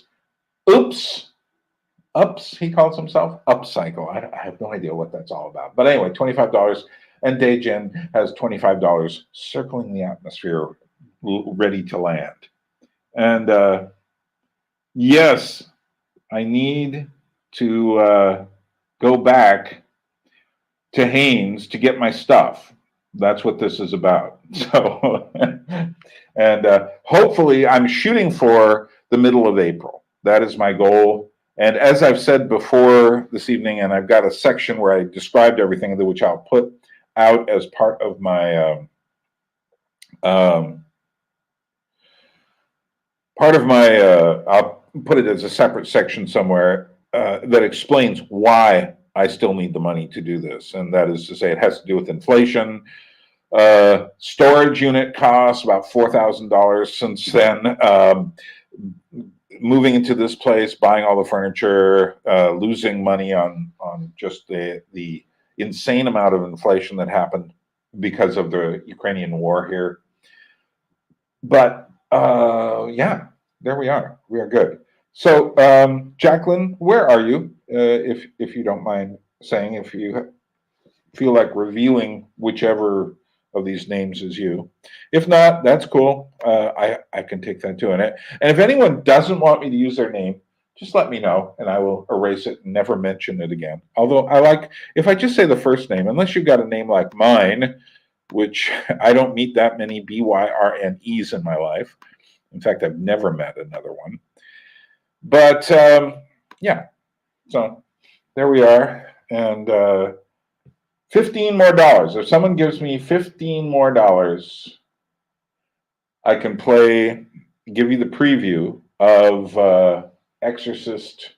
Ups, he calls himself Upcycle. I have no idea what that's all about. But anyway, $25. And Dejin has $25, circling the atmosphere, ready to land. And yes, I need to go back to Haines to get my stuff. That's what this is about. So, and hopefully I'm shooting for the middle of April. That is my goal. And as I've said before this evening, and I've got a section where I described everything, which I'll put out as part of my I'll put it as a separate section somewhere that explains why I still need the money to do this. And that is to say, it has to do with inflation. Storage unit costs about $4,000 since then. Moving into this place, buying all the furniture, losing money on just the insane amount of inflation that happened because of the Ukrainian war here. But yeah, there we are. We are good. So, Jacqueline, where are you? If you don't mind saying, if you feel like revealing whichever of these names is you. If not, that's cool. I can take that too. And if anyone doesn't want me to use their name, just let me know and I will erase it and never mention it again. Although I like, if I just say the first name, unless you've got a name like mine, which I don't meet that many BYRNEs in my life. In fact, I've never met another one. But yeah, so there we are. And $15 more. If someone gives me $15 more, I can give you the preview of Exorcist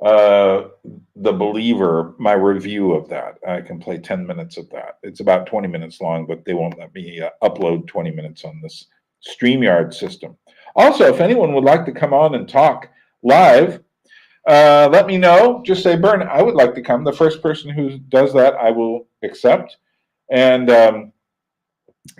The Believer, my review of that. I can play 10 minutes of that. It's about 20 minutes long, but they won't let me upload 20 minutes on this StreamYard system. Also, if anyone would like to come on and talk live, let me know. Just say, Bern, I would like to come. The first person who does that, I will accept. And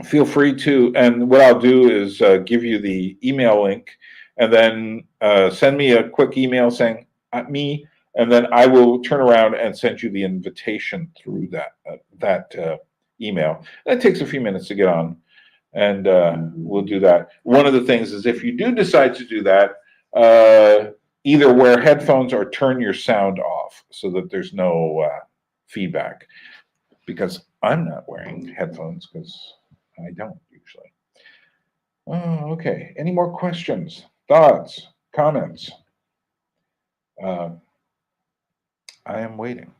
feel free to. And what I'll do is give you the email link, and then send me a quick email saying, me, and then I will turn around and send you the invitation through that email. That takes a few minutes to get on, and we'll do that. One of the things is if you do decide to do that, either wear headphones or turn your sound off so that there's no feedback, because I'm not wearing headphones because I don't usually. Oh, okay. Any more questions, thoughts, comments? I am waiting.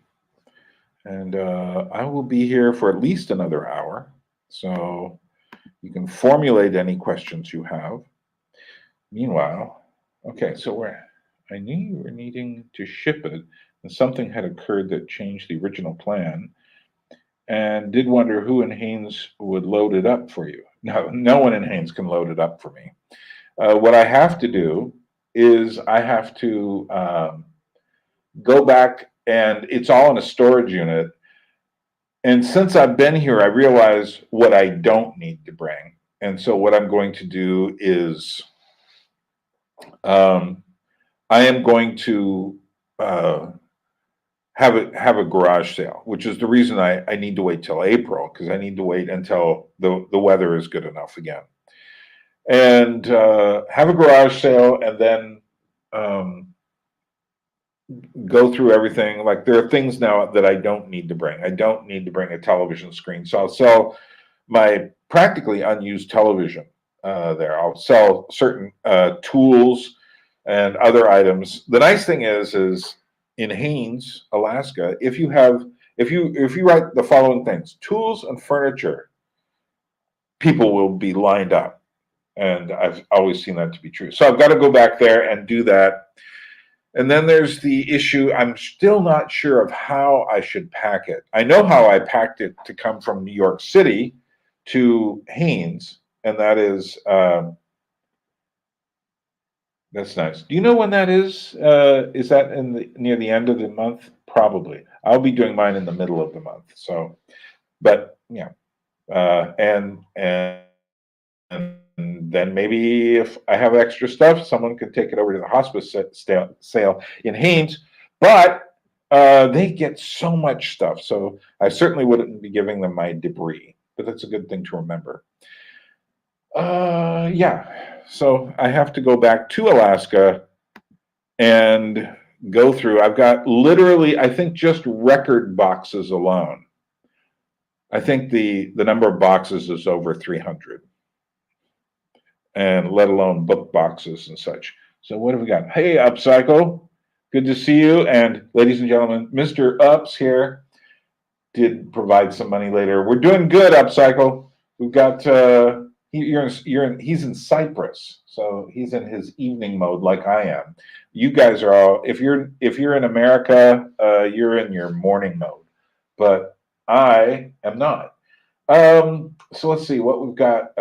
And I will be here for at least another hour. So you can formulate any questions you have. Meanwhile, okay, so I knew you were needing to ship it, and something had occurred that changed the original plan, and did wonder who in Haines would load it up for you. No one in Haines can load it up for me. What I have to do is I have to go back, and it's all in a storage unit. And since I've been here, I realize what I don't need to bring. And so what I'm going to do is I am going to have a garage sale, which is the reason I need to wait till April, because I need to wait until the weather is good enough again. And have a garage sale, and then go through everything. Like, there are things now that I don't need to bring. I don't need to bring a television screen. So I'll sell my practically unused television there. I'll sell certain tools and other items. The nice thing is in Haines, Alaska, if you write the following things: tools and furniture, people will be lined up. And I've always seen that to be true. So I've got to go back there and do that. And then there's the issue, I'm still not sure of how I should pack it. I know how I packed it to come from New York City to Haines, and that is, that's nice. Do you know when that is? Is that near the end of the month? Probably. I'll be doing mine in the middle of the month. So, but yeah, and then maybe if I have extra stuff, someone could take it over to the hospice sale in Haines. But they get so much stuff, so I certainly wouldn't be giving them my debris. But that's a good thing to remember. Yeah. So I have to go back to Alaska and go through. I've got literally, I think, just record boxes alone. I think the number of boxes is over 300, and let alone book boxes and such. So what have we got? Hey, Upcycle, good to see you. And ladies and gentlemen, Mr. Ups here did provide some money later. We're doing good, Upcycle. We've got he's in Cyprus, so he's in his evening mode like I am. You guys are all, if you're in America, you're in your morning mode, but I am not. So let's see what we've got.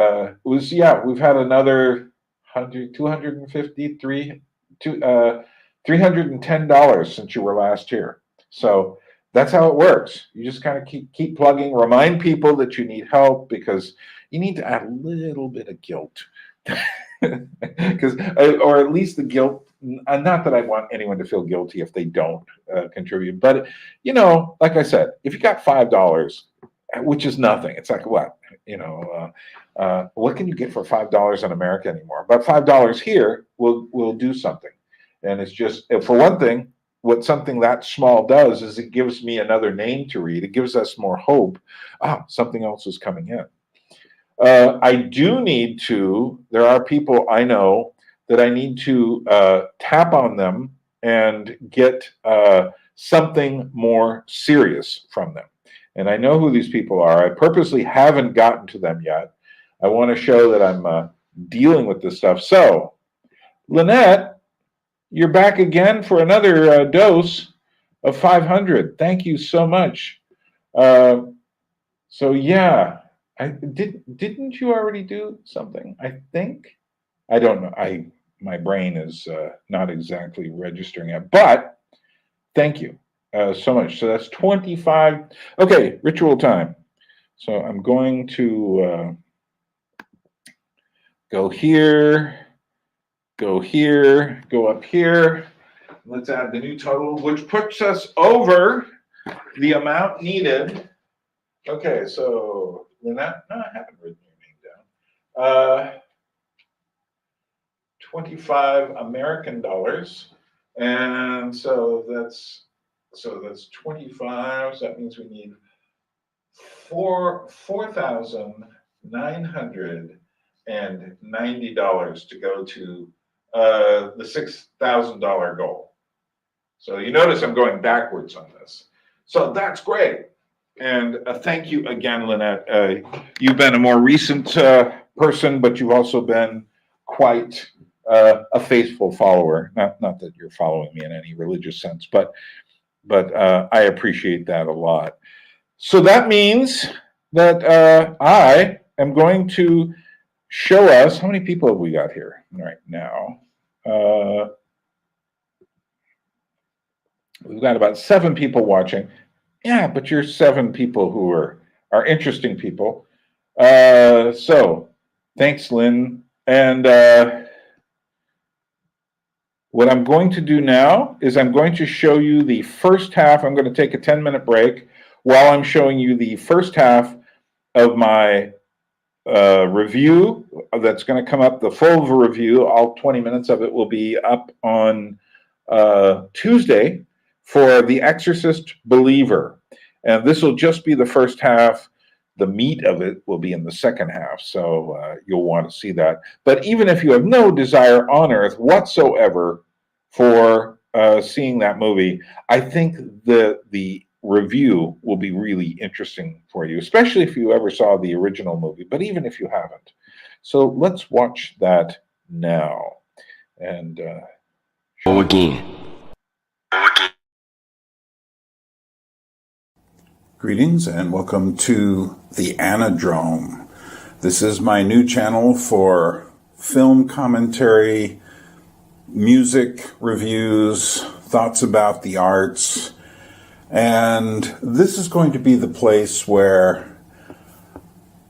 We've had another $310 since you were last here. So that's how it works. You just kind of keep plugging, remind people that you need help, because you need to add a little bit of guilt. Or at least the guilt, not that I want anyone to feel guilty if they don't contribute, but like I said, if you got $5, which is nothing, it's like, what, what can you get for $5 in America anymore? But $5 here will do something. And it's just, for one thing, what something that small does is it gives me another name to read. It gives us more hope. Something else is coming in. I do need to, there are people I know that I need to tap on them and get something more serious from them. And I know who these people are. I purposely haven't gotten to them yet. I want to show that I'm dealing with this stuff. So, Lynette, you're back again for another dose of 500. Thank you so much. So yeah, didn't you already do something? I think I don't know. My brain is not exactly registering it, but thank you so much. So that's 25. Okay, ritual time. So I'm going to go here, go here, go up here. Let's add the new total, which puts us over the amount needed. Okay, so Lynette, no, I haven't written your name down. 25 American dollars, and so that's 25. So that means we need $4,990 to go to the $6,000 goal. So you notice I'm going backwards on this. So that's great. And thank you again, Lynette. You've been a more recent person, but you've also been quite a faithful follower. Not that you're following me in any religious sense, but I appreciate that a lot. So that means that I am going to show us, how many people have we got here right now? We've got about 7 people watching. Yeah, but you're 7 people who are interesting people. So thanks, Lynn. And what I'm going to do now is I'm going to show you the first half. I'm going to take a 10-minute break while I'm showing you the first half of my review that's going to come up. The full review, all 20 minutes of it, will be up on Tuesday for The Exorcist Believer. And this will just be the first half. The meat of it will be in the second half, so you'll want to see that. But even if you have no desire on earth whatsoever for seeing that movie, I think the review will be really interesting for you, especially if you ever saw the original movie, but even if you haven't. So let's watch that now. And Go again. Greetings and welcome to the Anadrome. This is my new channel for film commentary, music reviews, thoughts about the arts, and this is going to be the place where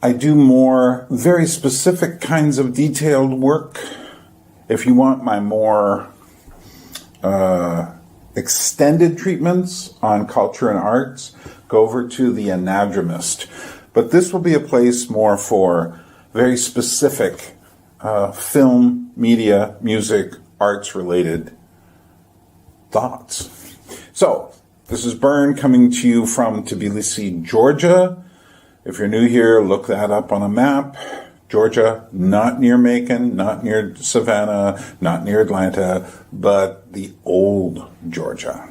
I do more very specific kinds of detailed work. If you want my more extended treatments on culture and arts, go over to The Anadromist. But this will be a place more for very specific film, media, music, arts-related thoughts. So, this is Bern coming to you from Tbilisi, Georgia. If you're new here, look that up on a map. Georgia, not near Macon, not near Savannah, not near Atlanta, but the old Georgia.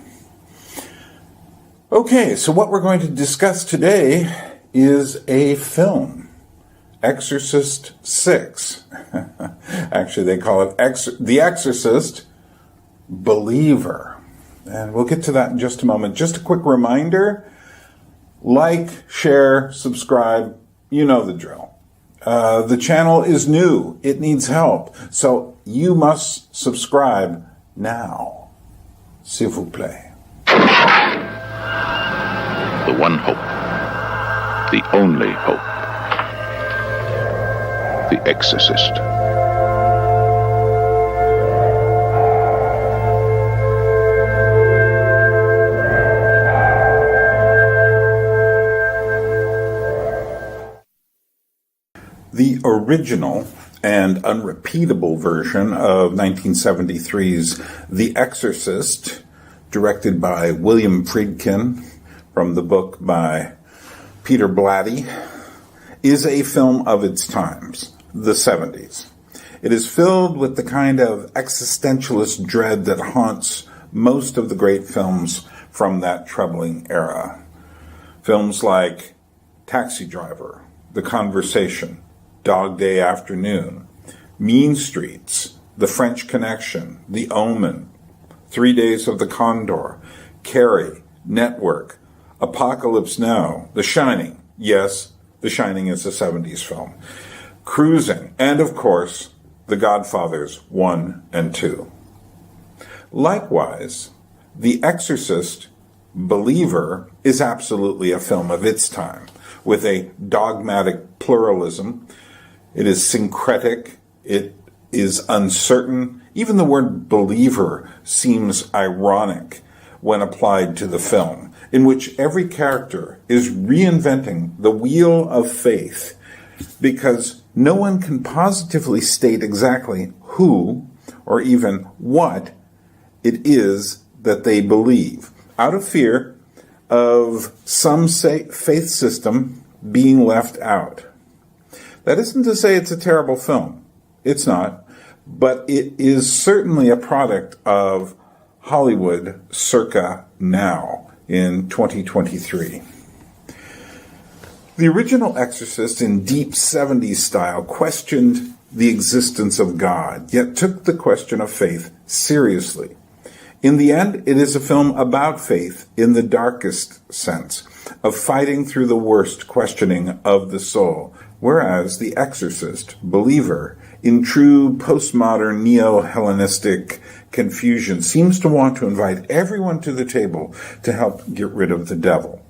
Okay, so what we're going to discuss today is a film, Exorcist 6. Actually, they call it The Exorcist Believer. And we'll get to that in just a moment. Just a quick reminder, like, share, subscribe, you know the drill. The channel is new. It needs help. So you must subscribe now. S'il vous plaît. The one hope, the only hope, The Exorcist. The original and unrepeatable version of 1973's The Exorcist, directed by William Friedkin, from the book by Peter Blatty, is a film of its times, the 70s. It is filled with the kind of existentialist dread that haunts most of the great films from that troubling era. Films like Taxi Driver, The Conversation, Dog Day Afternoon, Mean Streets, The French Connection, The Omen, 3 Days of the Condor, Carrie, Network, Apocalypse Now, The Shining. Yes, The Shining is a 70s film. Cruising, and of course, The Godfathers 1 and 2. Likewise, The Exorcist, Believer, is absolutely a film of its time, with a dogmatic pluralism. It is syncretic. It is uncertain. Even the word believer seems ironic when applied to the film, in which every character is reinventing the wheel of faith, because no one can positively state exactly who or even what it is that they believe, out of fear of some faith system being left out. That isn't to say it's a terrible film. It's not. But it is certainly a product of Hollywood circa now, in 2023. The original Exorcist, in deep 70s style, questioned the existence of God, yet took the question of faith seriously. In the end, it is a film about faith in the darkest sense, of fighting through the worst questioning of the soul, whereas The Exorcist, Believer, in true postmodern neo-Hellenistic confusion, seems to want to invite everyone to the table to help get rid of the devil.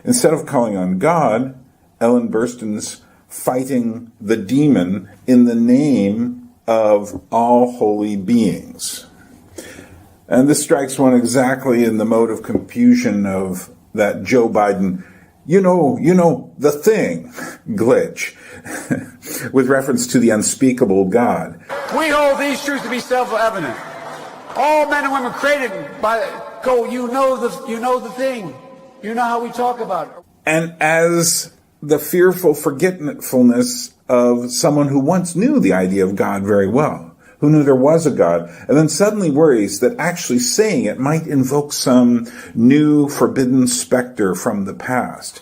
Instead of calling on God, Ellen Burstyn's fighting the demon in the name of all holy beings. And this strikes one exactly in the mode of confusion of that Joe Biden, you know, the thing glitch, with reference to the unspeakable God. We hold these truths to be self-evident. All men and women created by you know the thing. You know how we talk about it. And as the fearful forgetfulness of someone who once knew the idea of God very well, who knew there was a God, and then suddenly worries that actually saying it might invoke some new forbidden specter from the past.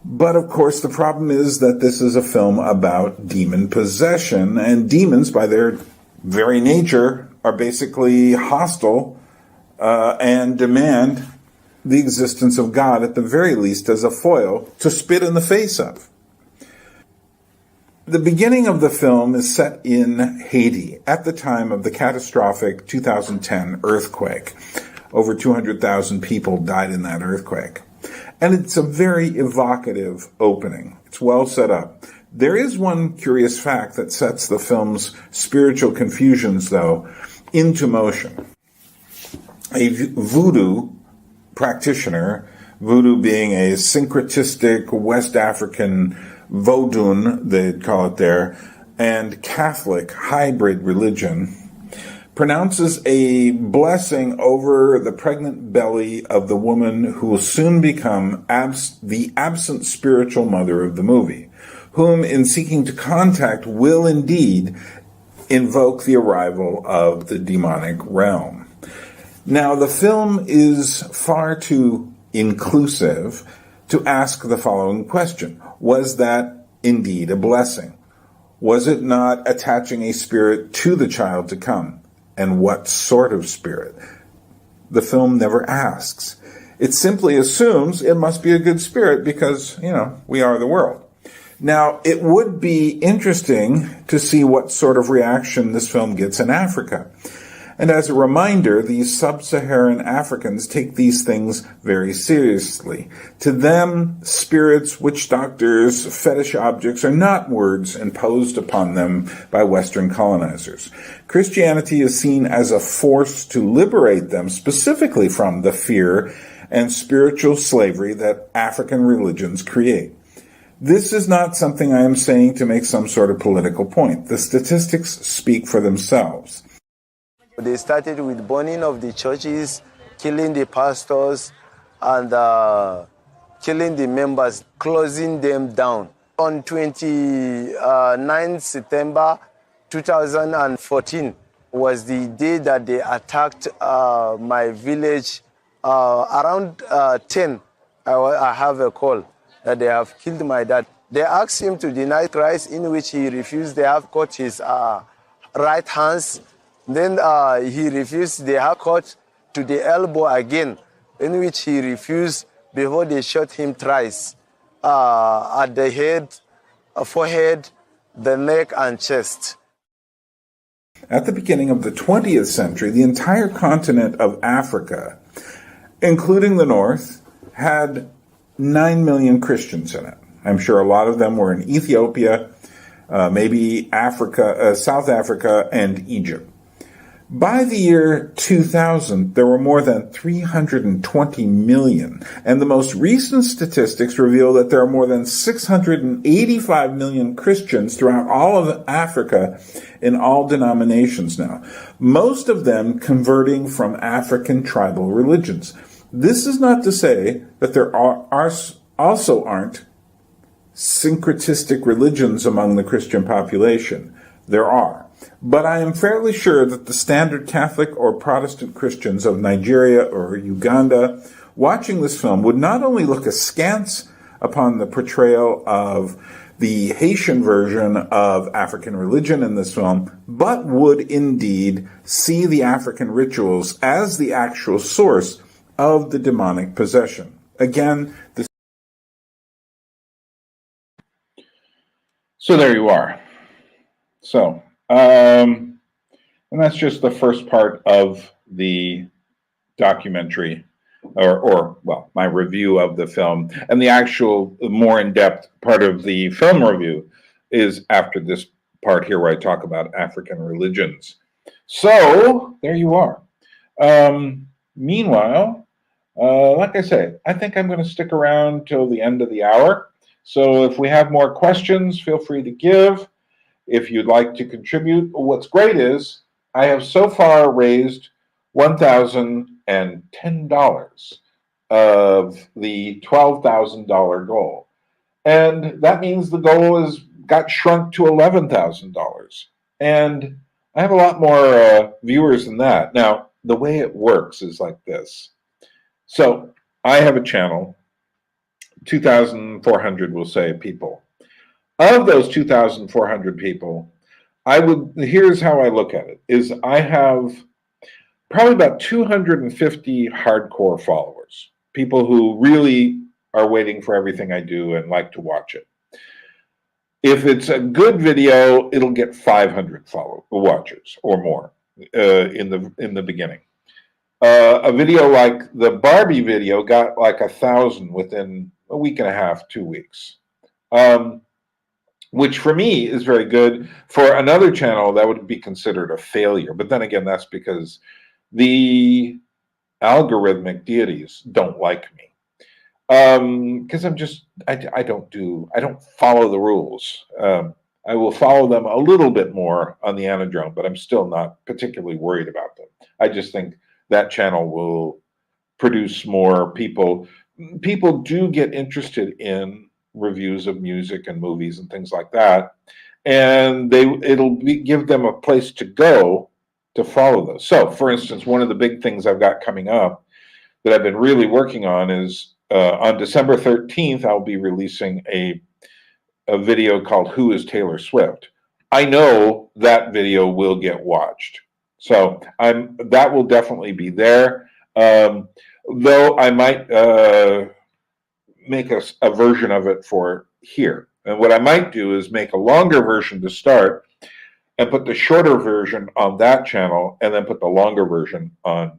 But of course, the problem is that this is a film about demon possession, and demons, by their very nature, are basically hostile and demand the existence of God, at the very least, as a foil to spit in the face of. The beginning of the film is set in Haiti at the time of the catastrophic 2010 earthquake. Over 200,000 people died in that earthquake. And it's a very evocative opening. It's well set up. There is one curious fact that sets the film's spiritual confusions, though, into motion. A voodoo practitioner, voodoo being a syncretistic West African Vodun, they'd call it there, and Catholic hybrid religion, pronounces a blessing over the pregnant belly of the woman who will soon become the absent spiritual mother of the movie, whom, in seeking to contact, will indeed invoke the arrival of the demonic realm. Now, the film is far too inclusive to ask the following question. Was that indeed a blessing? Was it not attaching a spirit to the child to come? And what sort of spirit? The film never asks. It simply assumes it must be a good spirit because, we are the world. Now, it would be interesting to see what sort of reaction this film gets in Africa. And as a reminder, these sub-Saharan Africans take these things very seriously. To them, spirits, witch doctors, fetish objects are not words imposed upon them by Western colonizers. Christianity is seen as a force to liberate them specifically from the fear and spiritual slavery that African religions create. This is not something I am saying to make some sort of political point. The statistics speak for themselves. They started with burning of the churches, killing the pastors, and killing the members, closing them down. On 29 September 2014 was the day that they attacked my village. Around 10, I have a call that they have killed my dad. They asked him to deny Christ, in which he refused. They have cut his right hands Then he refused. They have cut to the elbow again, in which he refused before they shot him thrice at the head, forehead, the neck, and chest. At the beginning of the 20th century, the entire continent of Africa, including the North, had 9 million Christians in it. I'm sure a lot of them were in Ethiopia, maybe Africa, South Africa, and Egypt. By the year 2000, there were more than 320 million, and the most recent statistics reveal that there are more than 685 million Christians throughout all of Africa in all denominations now, most of them converting from African tribal religions. This is not to say that there also aren't syncretistic religions among the Christian population. There are. But I am fairly sure that the standard Catholic or Protestant Christians of Nigeria or Uganda watching this film would not only look askance upon the portrayal of the Haitian version of African religion in this film, but would indeed see the African rituals as the actual source of the demonic possession. Again, this. So there you are. So, and that's just the first part of the documentary, or well, my review of the film. And the actual more in-depth part of the film review is after this part here where I talk about African religions. So, there you are. Meanwhile, like I say, I think I'm going to stick around till the end of the hour. So if we have more questions, feel free to give. If you'd like to contribute, what's great is I have so far raised $1,010 of the $12,000 goal. And that means the goal has got shrunk to $11,000. And I have a lot more viewers than that. Now, the way it works is like this. So I have a channel, 2,400, we'll say, people. Of those 2,400 people, here's how I look at it, is I have probably about 250 hardcore followers, people who really are waiting for everything I do and like to watch it. If it's a good video, it'll get 500 watchers or more in the beginning. A video like the Barbie video got like 1,000 within a week and a half, 2 weeks. Which for me is very good. For another channel, that would be considered a failure. But then again, that's because the algorithmic deities don't like me. Because I don't follow the rules. I will follow them a little bit more on the Anadrome, but I'm still not particularly worried about them. I just think that channel will produce more people. People do get interested in reviews of music and movies and things like that, and give them a place to go to follow those. So, for instance, one of the big things I've got coming up that I've been really working on is on December 13th, I'll be releasing a video called "Who is Taylor Swift?" I know that video will get watched, so that will definitely be there. Though I might make a version of it for here. And what I might do is make a longer version to start and put the shorter version on that channel and then put the longer version on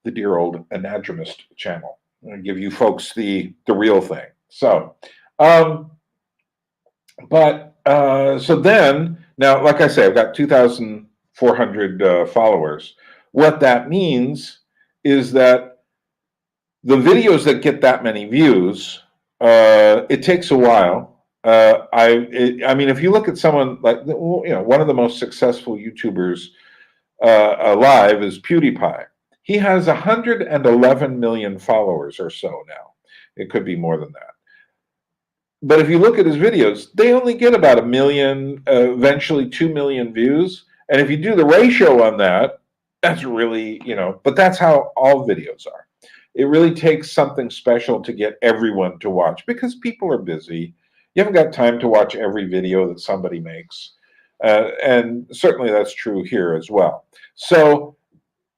the dear old Anadromist channel and give you folks the real thing. So, so then, now, like I say, I've got 2,400 followers. What that means is that the videos that get that many views, it takes a while. I mean, if you look at someone like, one of the most successful YouTubers alive is PewDiePie. He has 111 million followers or so now. It could be more than that. But if you look at his videos, they only get about 1 million, eventually 2 million views. And if you do the ratio on that, that's really, but that's how all videos are. It really takes something special to get everyone to watch because people are busy. You haven't got time to watch every video that somebody makes. And certainly that's true here as well. So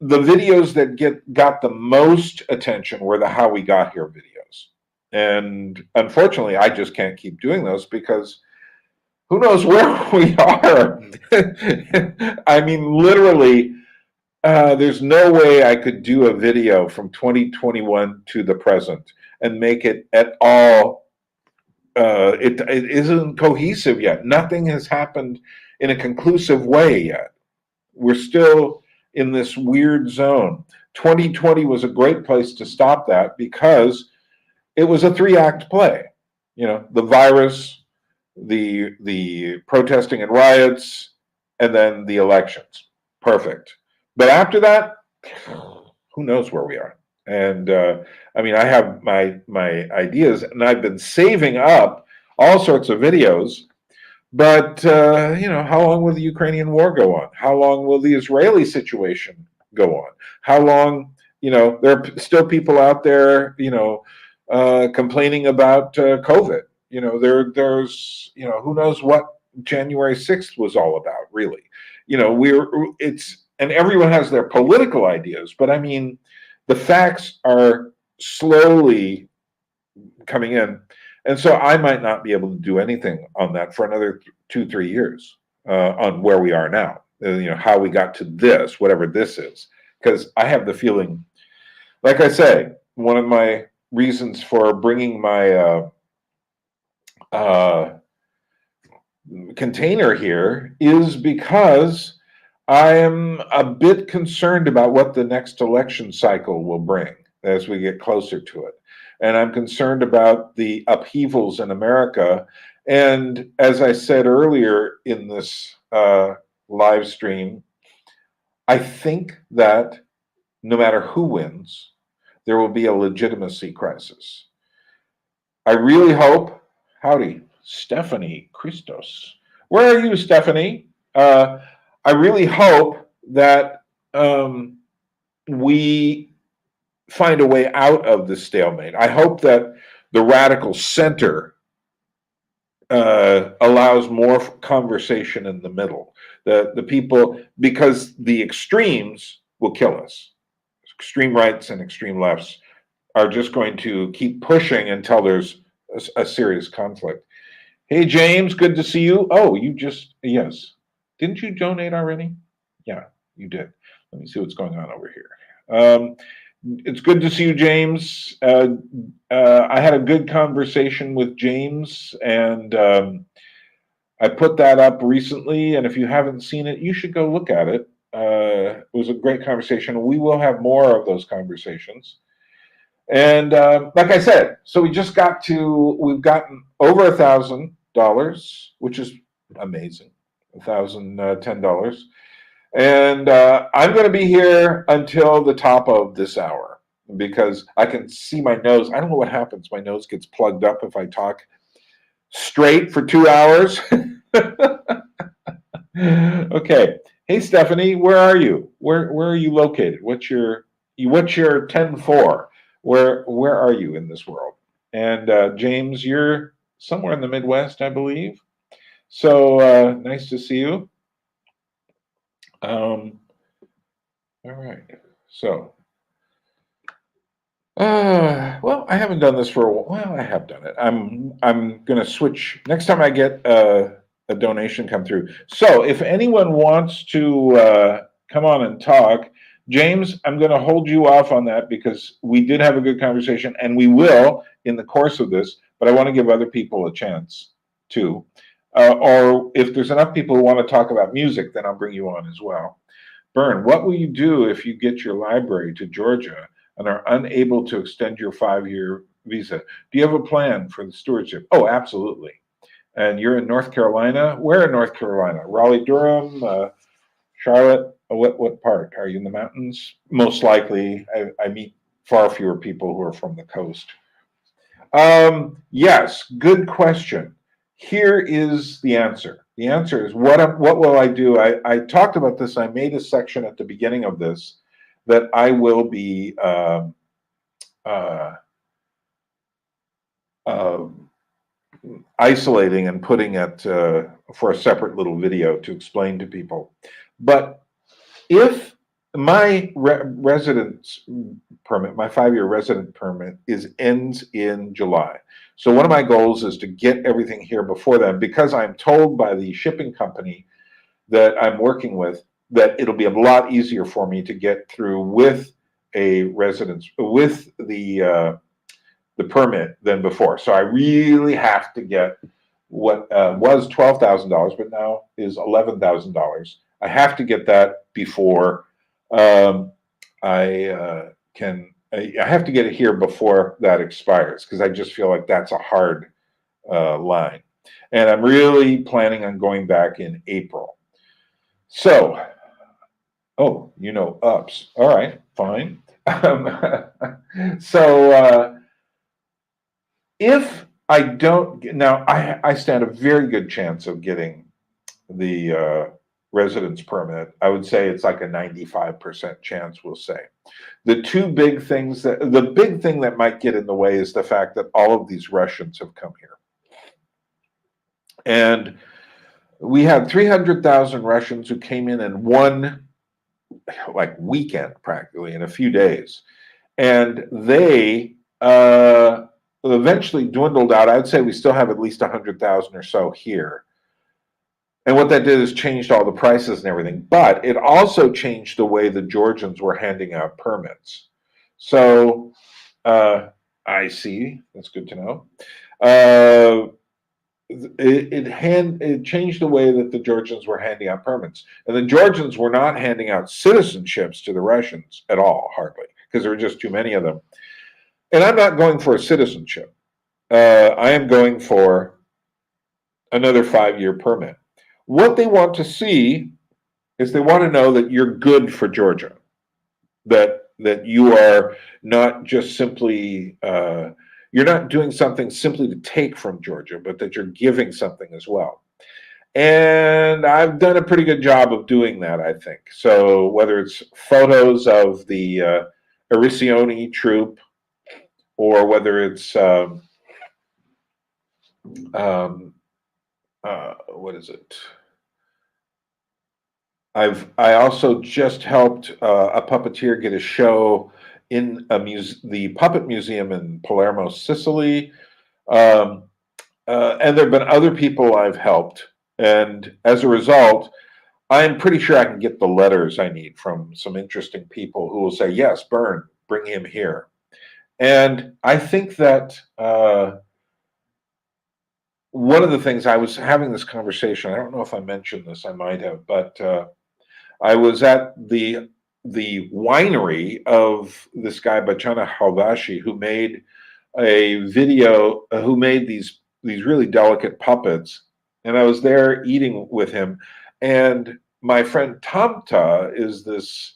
the videos that got the most attention were the How We Got Here videos. And unfortunately, I just can't keep doing those because who knows where we are. I mean, literally, there's no way I could do a video from 2021 to the present and make it at all. It isn't cohesive yet. Nothing has happened in a conclusive way yet. We're still in this weird zone. 2020 was a great place to stop that because it was a 3-act play. You know, the virus, the protesting and riots, and then the elections. Perfect. But after that, who knows where we are? And I mean, I have my ideas, and I've been saving up all sorts of videos. But you know, how long will the Ukrainian war go on? How long will the Israeli situation go on? How long? You know, there are still people out there, you know, complaining about COVID. You know, there's, you know, who knows what January 6th was all about, really. You know, and everyone has their political ideas, but I mean, the facts are slowly coming in. And so I might not be able to do anything on that for another 2-3 years on where we are now, you know, how we got to this, whatever this is. Because I have the feeling, like I say, one of my reasons for bringing my container here is because I am a bit concerned about what the next election cycle will bring as we get closer to it. And I'm concerned about the upheavals in America. And as I said earlier in this live stream, I think that no matter who wins, there will be a legitimacy crisis. I really hope, howdy, Stephanie Christos. Where are you, Stephanie? I really hope that we find a way out of the stalemate. I hope that the radical center allows more conversation in the middle. The people, because the extremes will kill us. Extreme rights and extreme lefts are just going to keep pushing until there's a serious conflict. Hey, James, good to see you. Oh, yes. Didn't you donate already? Yeah, you did. Let me see what's going on over here. It's good to see you, James. I had a good conversation with James, and I put that up recently. And if you haven't seen it, you should go look at it. It was a great conversation. We will have more of those conversations. And like I said, so we've gotten over $1,000, which is amazing. $1,010. And I'm going to be here until the top of this hour because I can see my nose. I don't know what happens. My nose gets plugged up if I talk straight for 2 hours. Okay. Hey, Stephanie, where are you? Where are you located? What's your 10-4? Where are you in this world? And James, you're somewhere in the Midwest, I believe. So nice to see you. All right. So, well, I haven't done this for a while. Well, I have done it. I'm going to switch next time I get a donation come through. So, if anyone wants to come on and talk, James, I'm going to hold you off on that because we did have a good conversation, and we will in the course of this. But I want to give other people a chance too. Or if there's enough people who want to talk about music, then I'll bring you on as well. Bern, what will you do if you get your library to Georgia and are unable to extend your 5-year visa? Do you have a plan for the stewardship? Oh, absolutely. And you're in North Carolina? Where in North Carolina? Raleigh, Durham, Charlotte? What part? Are you in the mountains? Most likely. I meet far fewer people who are from the coast. Yes, good question. Here is the answer. The answer is what will I do? I talked about this. I made a section at the beginning of this that I will be isolating and putting it for a separate little video to explain to people. But if my residence permit, my 5-year resident permit, ends in July. So one of my goals is to get everything here before then, because I'm told by the shipping company that I'm working with that it'll be a lot easier for me to get through with a residence, with the permit than before. So I really have to get what was $12,000, but now is $11,000. I have to get that before I have to get it here before that expires, because I just feel like that's a hard line. And I'm really planning on going back in April. So, ups. All right, fine. If I don't, now I stand a very good chance of getting the residence permit. I would say it's like a 95% chance, we'll say. The big thing that might get in the way is the fact that all of these Russians have come here. And we had 300,000 Russians who came in one weekend, practically, in a few days. And they eventually dwindled out. I'd say we still have at least 100,000 or so here. And what that did is changed all the prices and everything. But it also changed the way the Georgians were handing out permits. So I see. That's good to know. It changed the way that the Georgians were handing out permits. And the Georgians were not handing out citizenships to the Russians at all, hardly, because there were just too many of them. And I'm not going for a citizenship. I am going for another 5-year permit. What they want to see is they want to know that you're good for Georgia, that you are not just simply you're not doing something simply to take from Georgia, but that you're giving something as well. And I've done a pretty good job of doing that, I think. So whether it's photos of the Erisione troop, or whether it's what is it? I also just helped a puppeteer get a show in the Puppet Museum in Palermo, Sicily, and there have been other people I've helped, and as a result, I'm pretty sure I can get the letters I need from some interesting people who will say, yes, Bern, bring him here. And I think that one of the things, I was having this conversation, I don't know if I mentioned this, I might have, but I was at the winery of this guy, Bachana Halvashi, who made a video, who made these really delicate puppets. And I was there eating with him. And my friend Tamta is this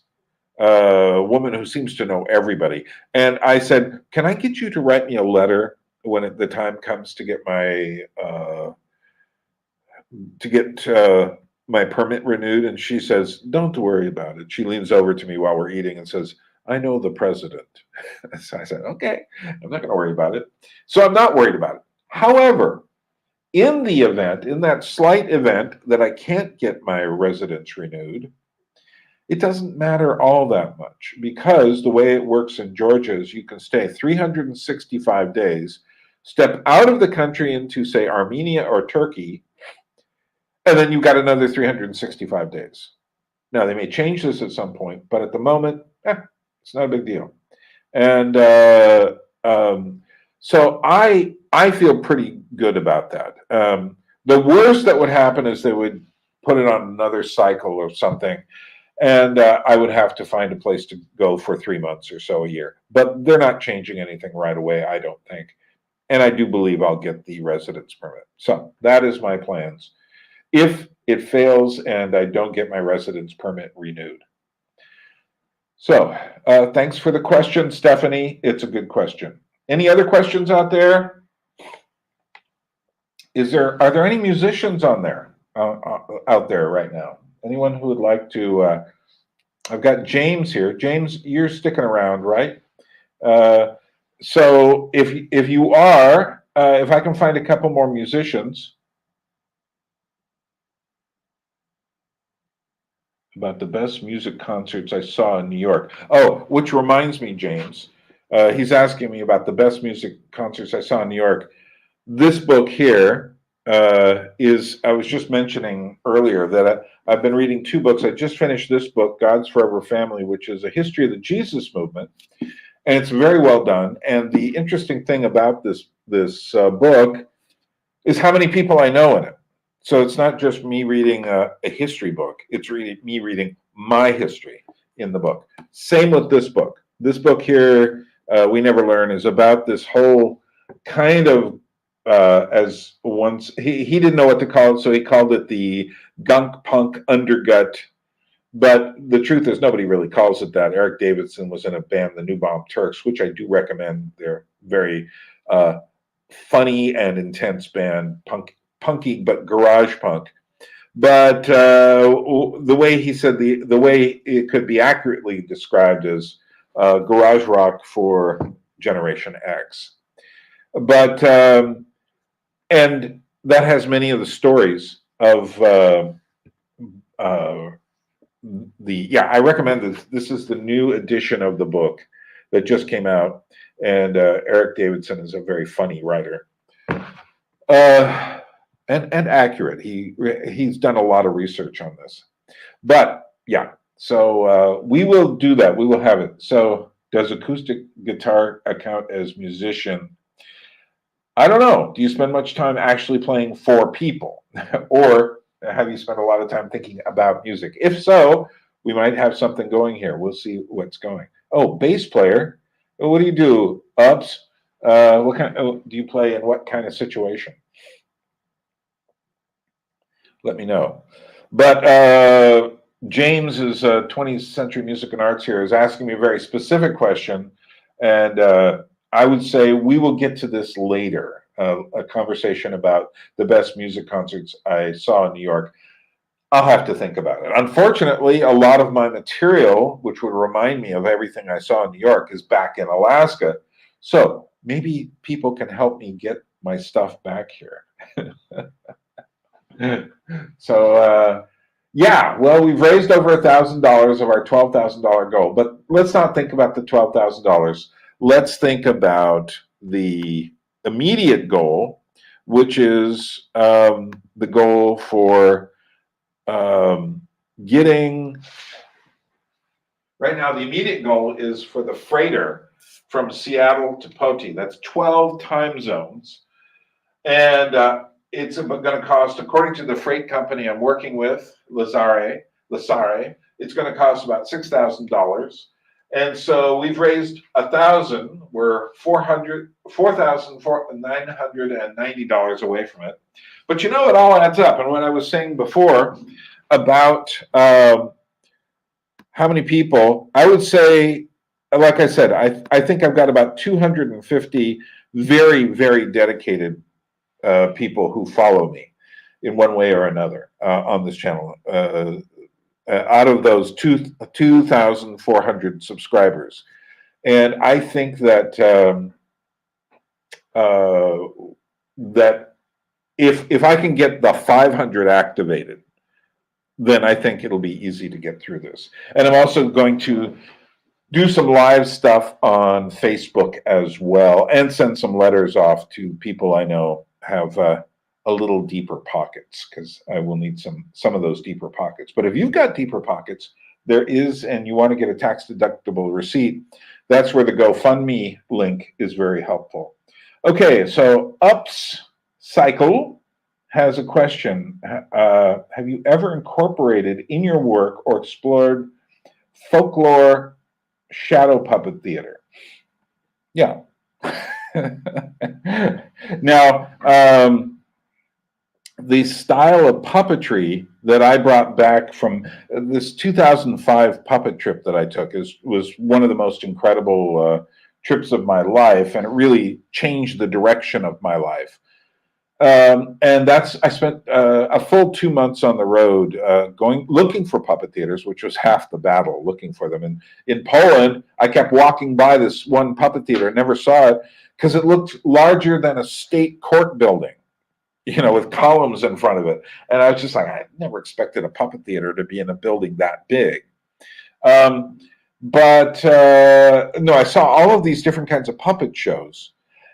woman who seems to know everybody. And I said, can I get you to write me a letter when the time comes to get my permit renewed? And she says, don't worry about it. She leans over to me while we're eating and says, I know the president. So I said, okay, I'm not going to worry about it. So I'm not worried about it. However, in the event, in that slight event that I can't get my residence renewed, it doesn't matter all that much, because the way it works in Georgia is you can stay 365 days, step out of the country into, say, Armenia or Turkey, and then you've got another 365 days. Now, they may change this at some point, but at the moment, it's not a big deal. And so I feel pretty good about that. The worst that would happen is they would put it on another cycle or something, and I would have to find a place to go for 3 months or so a year. But they're not changing anything right away, I don't think. And I do believe I'll get the residence permit. So that is my plans, if it fails and I don't get my residence permit renewed. So thanks for the question, Stephanie. It's a good question. Any other questions out there? Are there any musicians on there, out there right now? Anyone who would like to? I've got James here. James, you're sticking around, right? So if you are, if I can find a couple more musicians about the best music concerts I saw in New York. Oh, which reminds me, James, he's asking me about the best music concerts I saw in New York. This book here is, I was just mentioning earlier that I've been reading two books. I just finished this book, God's Forever Family, which is a history of the Jesus movement. And it's very well done. And the interesting thing about this book is how many people I know in it. So it's not just me reading a history book. It's me reading my history in the book. Same with this book. This book here, We Never Learn, is about this whole kind of, as once, he didn't know what to call it, so he called it the gunk punk undergut. But the truth is, nobody really calls it that. Eric Davidson was in a band, the New Bomb Turks, which I do recommend. They're very funny and intense band, punky but garage punk. But the way he said the way it could be accurately described as garage rock for Generation X. But and that has many of the stories of I recommend this. This is the new edition of the book that just came out, and Eric Davidson is a very funny writer, and accurate. He's done a lot of research on this, but yeah. So we will do that. We will have it. So does acoustic guitar count as musician? I don't know. Do you spend much time actually playing for people, or have you spent a lot of time thinking about music? If so, we might have something going here. We'll see what's going. Oh, bass player. What do you do? Ups? What kind do you play in what kind of situation? Let me know. But James is 20th Century Music and Arts here is asking me a very specific question, and I would say we will get to this later. A conversation about the best music concerts I saw in New York. I'll have to think about it. Unfortunately, a lot of my material, which would remind me of everything I saw in New York, is back in Alaska. So maybe people can help me get my stuff back here. So, yeah, well, we've raised over $1,000 of our $12,000 goal. But let's not think about the $12,000. Let's think about the immediate goal, which is the goal for getting, right now the immediate goal is for the freighter from Seattle to Poti. That's 12 time zones. And it's going to cost, according to the freight company I'm working with, Lazare, it's going to cost about $6,000. And so we've raised $1,000. We're $4,990 away from it. But you know, it all adds up. And what I was saying before about how many people, I would say, like I said, I think I've got about 250 very, very dedicated people who follow me in one way or another on this channel. Out of those 2,400 subscribers. And I think that that if I can get the 500 activated, then I think it'll be easy to get through this. And I'm also going to do some live stuff on Facebook as well, and send some letters off to people I know have a little deeper pockets, because I will need some of those deeper pockets. But if you've got deeper pockets, there is, and you want to get a tax-deductible receipt, that's where the GoFundMe link is very helpful. Okay, so Ups Cycle has a question. Have you ever incorporated in your work or explored folklore shadow puppet theater? Yeah. Now, the style of puppetry that I brought back from this 2005 puppet trip that I took was one of the most incredible trips of my life, and it really changed the direction of my life. And I spent a full 2 months on the road looking for puppet theaters, which was half the battle, looking for them. And in Poland, I kept walking by this one puppet theater, never saw it. because it looked larger than a state court building, with columns in front of it. And I was just like, I never expected a puppet theater to be in a building that big. But no, I saw all of these different kinds of puppet shows.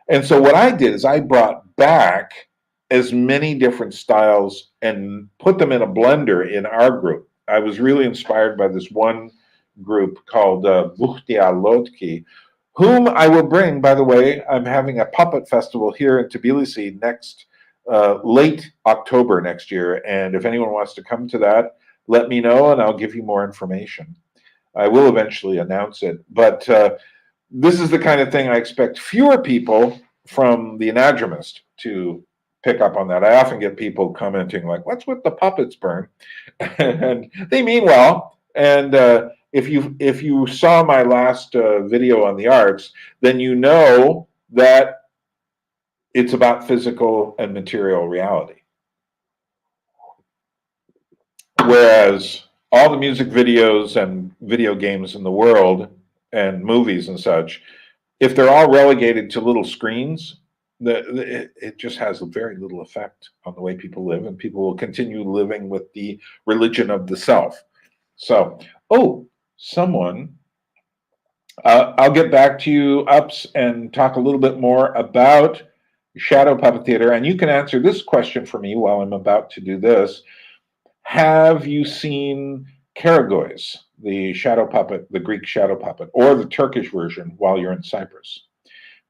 And so what I did is I brought back as many different styles and put them in a blender in our group. I was really inspired by this one group called Buchtia Lotki, whom I will bring, by the way. I'm having a puppet festival here in Tbilisi next late October next year. And if anyone wants to come to that, let me know and I'll give you more information. I will eventually announce it. But this is the kind of thing I expect fewer people from the Anadromist to pick up on that. I often get people commenting like, what's with the puppets, Bern? And they mean well. And if you saw my last video on the arts, then you know that it's about physical and material reality. Whereas all the music videos and video games in the world and movies and such, if they're all relegated to little screens, it just has very little effect on the way people live, and people will continue living with the religion of the self. So, someone, I'll get back to you, Ups, and talk a little bit more about shadow puppet theater, and you can answer this question for me while I'm about to do this. Have you seen Karagoyes, the shadow puppet, the Greek shadow puppet, or the Turkish version while you're in Cyprus?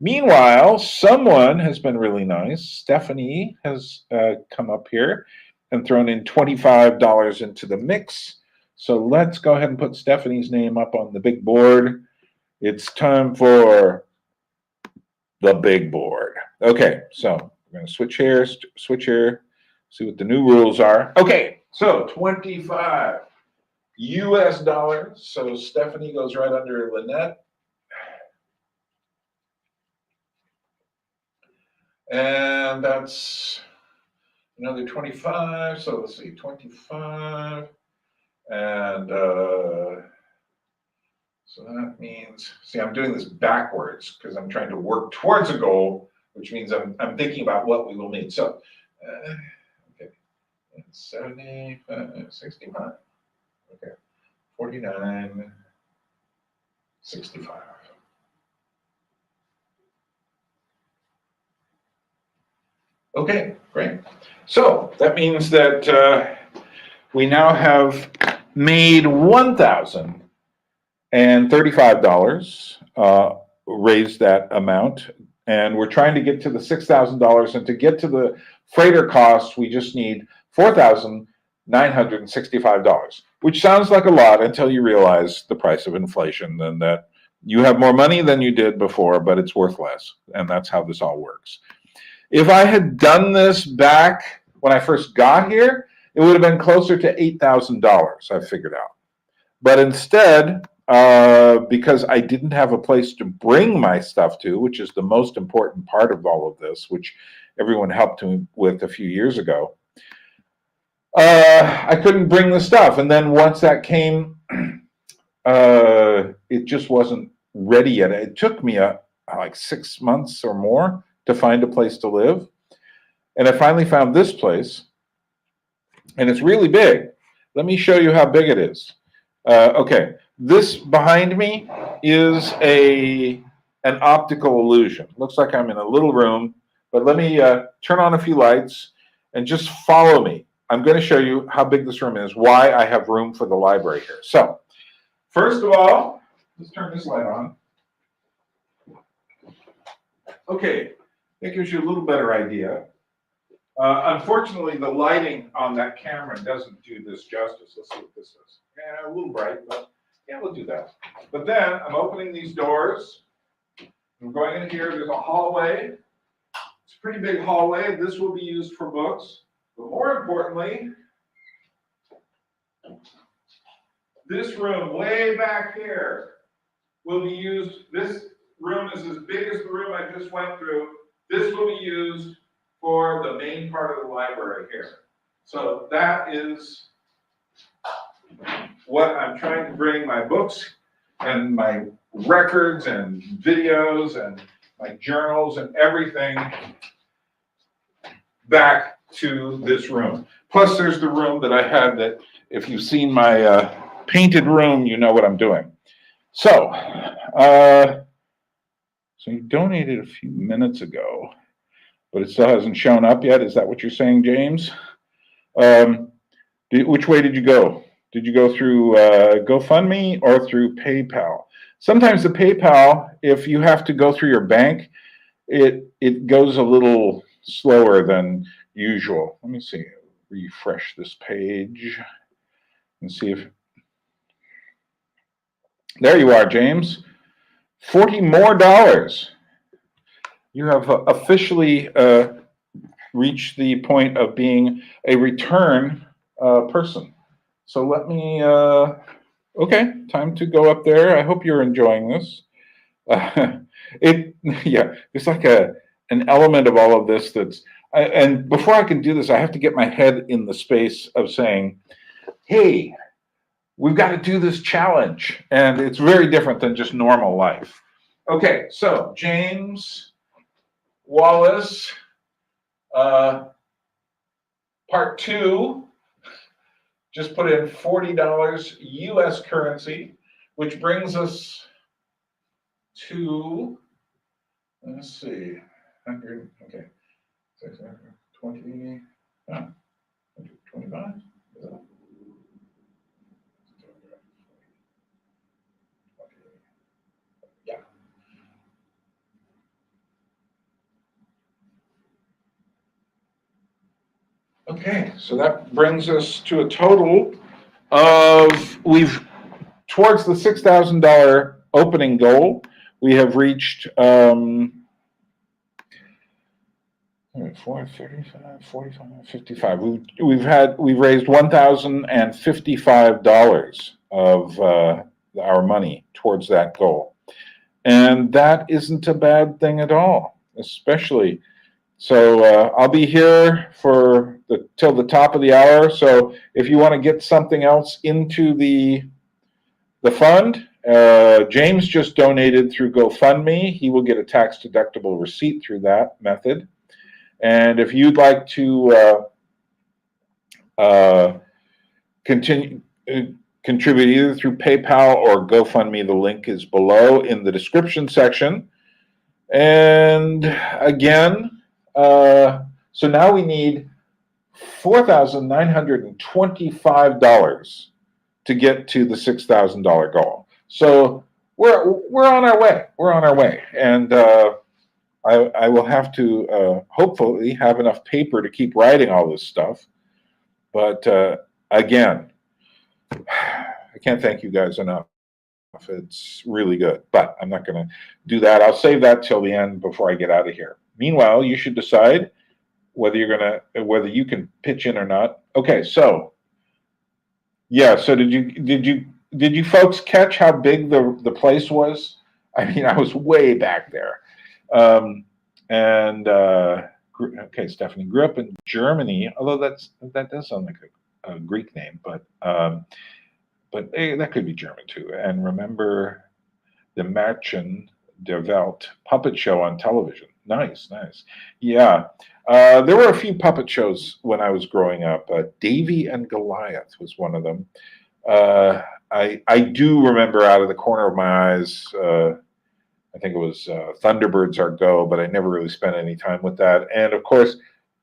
Meanwhile, someone has been really nice. Stephanie has come up here and thrown in $25 into the mix. So let's go ahead and put Stephanie's name up on the big board. It's time for the big board. Okay, so we're going to switch here, see what the new rules are. Okay, so 25 US dollars. So Stephanie goes right under Lynette. And that's another 25. So let's see, 25. And so that means, see, I'm doing this backwards because I'm trying to work towards a goal, which means I'm thinking about what we will need. So, okay, 75, 65. Okay, 49, 65. Okay, great. So that means that we now have made $1,035, raised that amount, and we're trying to get to the $6,000. And to get to the freighter costs, we just need $4,965, which sounds like a lot until you realize the price of inflation, and that you have more money than you did before, but it's worth less. And that's how this all works. If I had done this back when I first got here, it would have been closer to $8,000, I figured out. But instead, because I didn't have a place to bring my stuff to, which is the most important part of all of this, which everyone helped me with a few years ago, I couldn't bring the stuff. And then once that came, it just wasn't ready yet. It took me like 6 months or more to find a place to live. And I finally found this place, and it's really big. Let me show you how big it is. Okay, this behind me is an optical illusion. Looks like I'm in a little room, but let me turn on a few lights and just follow me. I'm going to show you how big this room is, why I have room for the library here. So, first of all, let's turn this light on. Okay, that gives you a little better idea. Unfortunately, the lighting on that camera doesn't do this justice. Let's see what this is. Yeah, a little bright, but yeah, we'll do that. But then I'm opening these doors. I'm going in here. There's a hallway. It's a pretty big hallway. This will be used for books. But more importantly, this room way back here will be used. This room is as big as the room I just went through. This will be used for the main part of the library here. So that is what I'm trying to bring my books and my records and videos and my journals and everything back to this room. Plus, there's the room that I had that, if you've seen my painted room, you know what I'm doing. So, so you donated a few minutes ago, but it still hasn't shown up yet. Is that what you're saying, James? Which way did you go? Did you go through GoFundMe or through PayPal? Sometimes the PayPal, if you have to go through your bank, it goes a little slower than usual. Let me see. Refresh this page and see if. There you are, James. $40 more. You have officially reached the point of being a return person. So let me, okay, time to go up there. I hope you're enjoying this. Yeah, there's like an element of all of this that's, and before I can do this, I have to get my head in the space of saying, hey, we've got to do this challenge. And it's very different than just normal life. Okay, so James Wallace, part 2, just put in $40 US currency, which brings us to, let's see, 100, okay, 20, 125. Yeah. Okay, so that brings us to a total of, towards the $6,000 opening goal, we have reached 45, 55. We've raised $1,055 of our money towards that goal, and that isn't a bad thing at all. Especially, so I'll be here till the top of the hour. So if you want to get something else into the fund, James just donated through GoFundMe. He will get a tax-deductible receipt through that method. And if you'd like to contribute either through PayPal or GoFundMe, the link is below in the description section. And again, so now we need $4,925 to get to the $6,000 goal. So we're on our way. We're on our way, and I will have to hopefully have enough paper to keep writing all this stuff. But again, I can't thank you guys enough. It's really good, but I'm not going to do that. I'll save that till the end before I get out of here. Meanwhile, you should decide whether you can pitch in or not. Okay, so yeah, so did you folks catch how big the place was? I mean, I was way back there. Okay, Stephanie grew up in Germany, although that does sound like a Greek name, but that could be German too. And remember the Märchen der Welt puppet show on television. Nice. Yeah, there were a few puppet shows when I was growing up. Davy and Goliath was one of them. I do remember out of the corner of my eyes, I think it was Thunderbirds Are Go, but I never really spent any time with that. And of course,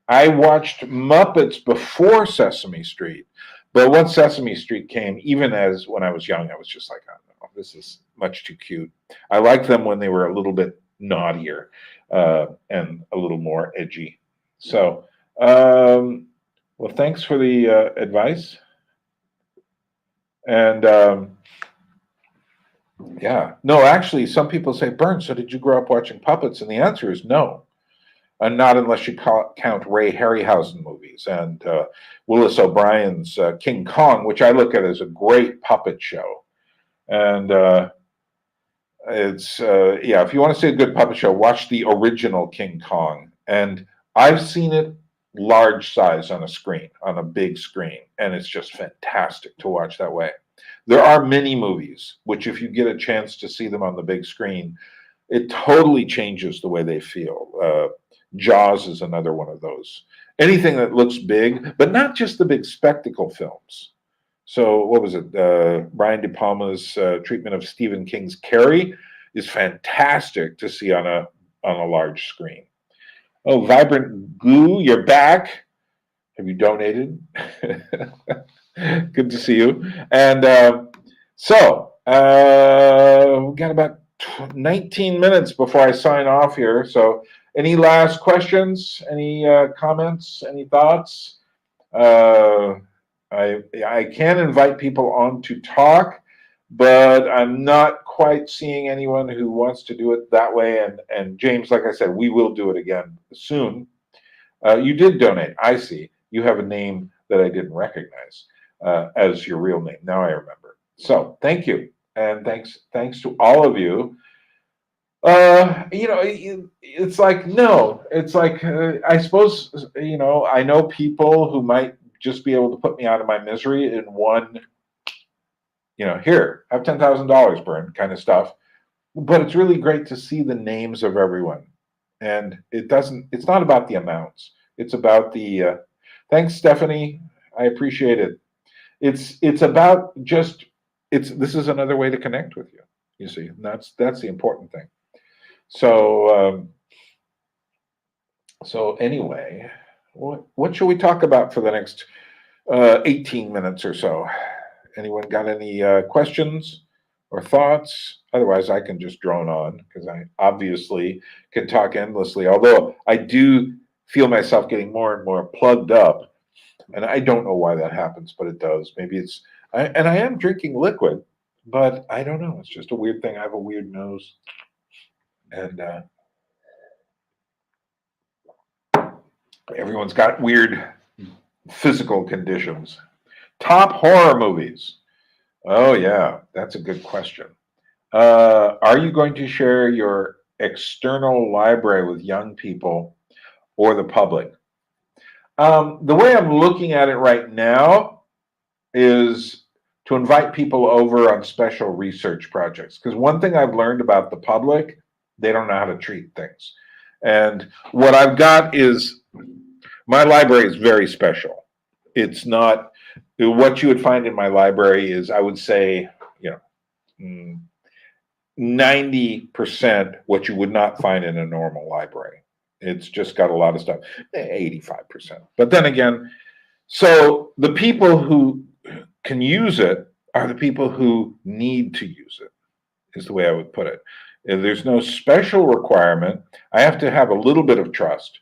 I watched Muppets before Sesame Street. But once Sesame Street came, even as when I was young, I was just like, oh, no, this is much too cute. I liked them when they were a little bit naughtier and a little more edgy. So, well, thanks for the advice. And yeah, no, actually, some people say, Bern, so did you grow up watching puppets? And the answer is no. And not unless you count Ray Harryhausen movies and Willis O'Brien's King Kong, which I look at as a great puppet show. And it's, yeah, if you want to see a good puppet show, watch the original King Kong. And I've seen it large size on a big screen, and it's just fantastic to watch that way. There are mini movies, which if you get a chance to see them on the big screen, it totally changes the way they feel. Jaws is another one of those. Anything that looks big, but not just the big spectacle films. So what was it? Brian De Palma's treatment of Stephen King's Carrie is fantastic to see on a large screen. Oh, Vibrant Glue, you're back. Have you donated? Good to see you. And we got about 19 minutes before I sign off here. So any last questions? Any comments? Any thoughts? I can invite people on to talk, but I'm not quite seeing anyone who wants to do it that way. And James, like I said, we will do it again soon. You did donate. I see. You have a name that I didn't recognize as your real name. Now I remember. So thank you. And thanks to all of you. It's like, I suppose, I know people who might just be able to put me out of my misery in one, here, have $10,000 burned kind of stuff. But it's really great to see the names of everyone. And it's not about the amounts. It's about the, thanks, Stephanie. I appreciate it. It's about this is another way to connect with you, you see. And that's the important thing. So anyway, what should we talk about for the next 18 minutes or so? Anyone got any questions or thoughts? Otherwise, I can just drone on because I obviously can talk endlessly, although I do feel myself getting more and more plugged up. And I don't know why that happens, but it does. Maybe I am drinking liquid, but I don't know. It's just a weird thing. I have a weird nose. And everyone's got weird physical conditions. Top horror movies. Oh, yeah, that's a good question. Are you going to share your external library with young people or the public? The way I'm looking at it right now is to invite people over on special research projects. Because one thing I've learned about the public, they don't know how to treat things. And what I've got is, my library is very special. It's not, what you would find in my library is, I would say, 90% what you would not find in a normal library. It's just got a lot of stuff, 85%. But then again, so the people who can use it are the people who need to use it, is the way I would put it. If there's no special requirement, I have to have a little bit of trust.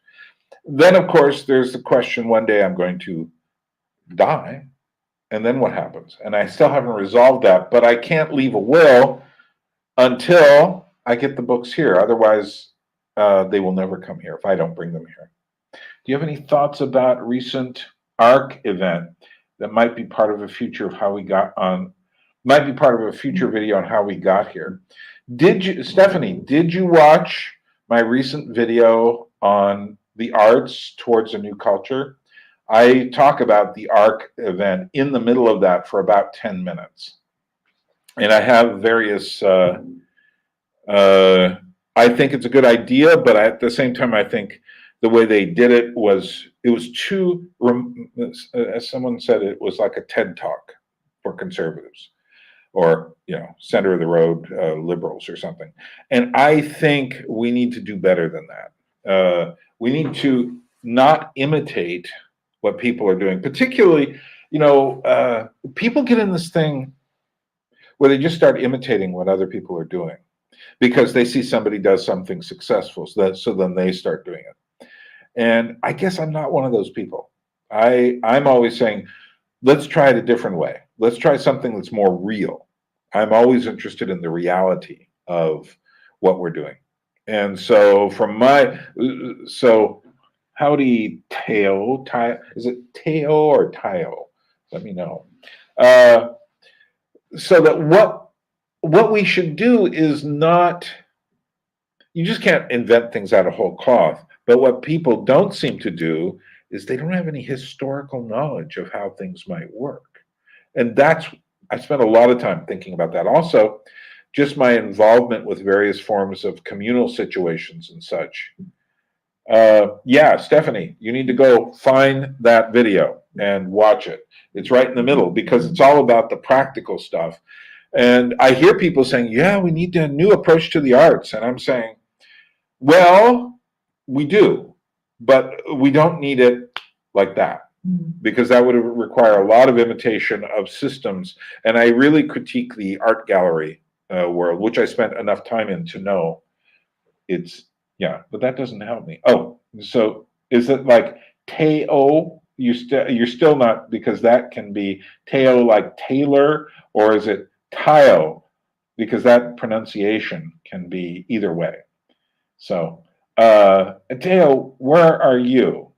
Then, of course, there's the question, one day I'm going to die, and then what happens? And I still haven't resolved that, but I can't leave a will until I get the books here. Otherwise, they will never come here if I don't bring them here. Do you have any thoughts about recent ARC event that might be part of a future of how we got on, might be part of a future video on how we got here? Stephanie, did you watch my recent video on the arts towards a new culture? I talk about the ARC event in the middle of that for about 10 minutes. And I have various, I think it's a good idea, but at the same time, I think the way they did it was too, as someone said, it was like a TED Talk for conservatives, or center of the road liberals or something. And I think we need to do better than that. We need to not imitate what people are doing. Particularly, people get in this thing where they just start imitating what other people are doing because they see somebody does something successful, so then they start doing it. And I guess I'm not one of those people. I'm always saying, let's try it a different way. Let's try something that's more real. I'm always interested in the reality of what we're doing. And so howdy, Teo, is it Teo or Tio? Let me know. So that what we should do is not, you just can't invent things out of whole cloth. But what people don't seem to do is they don't have any historical knowledge of how things might work. And I spent a lot of time thinking about that. Also, just my involvement with various forms of communal situations and such. Yeah, Stephanie, you need to go find that video and watch it. It's right in the middle because it's all about the practical stuff. And I hear people saying, yeah, we need a new approach to the arts. And I'm saying, well, we do, but we don't need it like that, because that would require a lot of imitation of systems. And I really critique the art gallery world, which I spent enough time in to know it's, yeah, but that doesn't help me. Oh, so is it like Teo? You're still not, because that can be Teo like Taylor, or is it Tio? Because that pronunciation can be either way. So, Teo, where are you?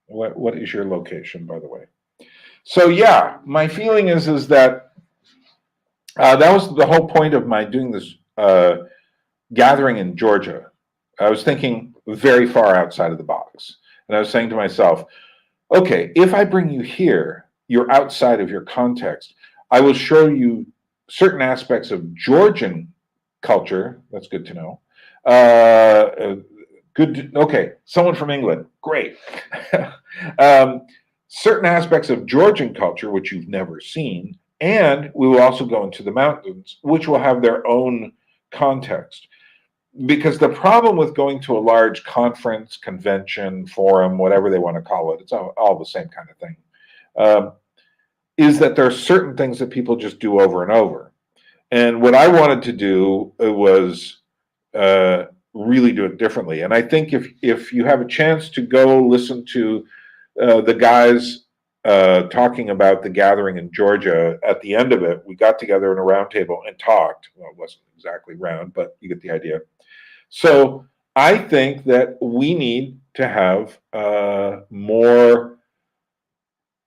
What is your location, by the way? So yeah, my feeling is that that was the whole point of my doing this gathering in Georgia. I was thinking very far outside of the box. And I was saying to myself, okay, if I bring you here, you're outside of your context. I will show you certain aspects of Georgian culture. That's good to know. Okay, someone from England. Great. Certain aspects of Georgian culture, which you've never seen. And we will also go into the mountains, which will have their own context. Because the problem with going to a large conference, convention, forum, whatever they want to call it, it's all the same kind of thing, is that there are certain things that people just do over and over. And what I wanted to do was really do it differently. And I think if you have a chance to go listen to the guys talking about the gathering in Georgia, at the end of it, we got together in a round table and talked. Well, it wasn't exactly round, but you get the idea. So I think that we need to have more,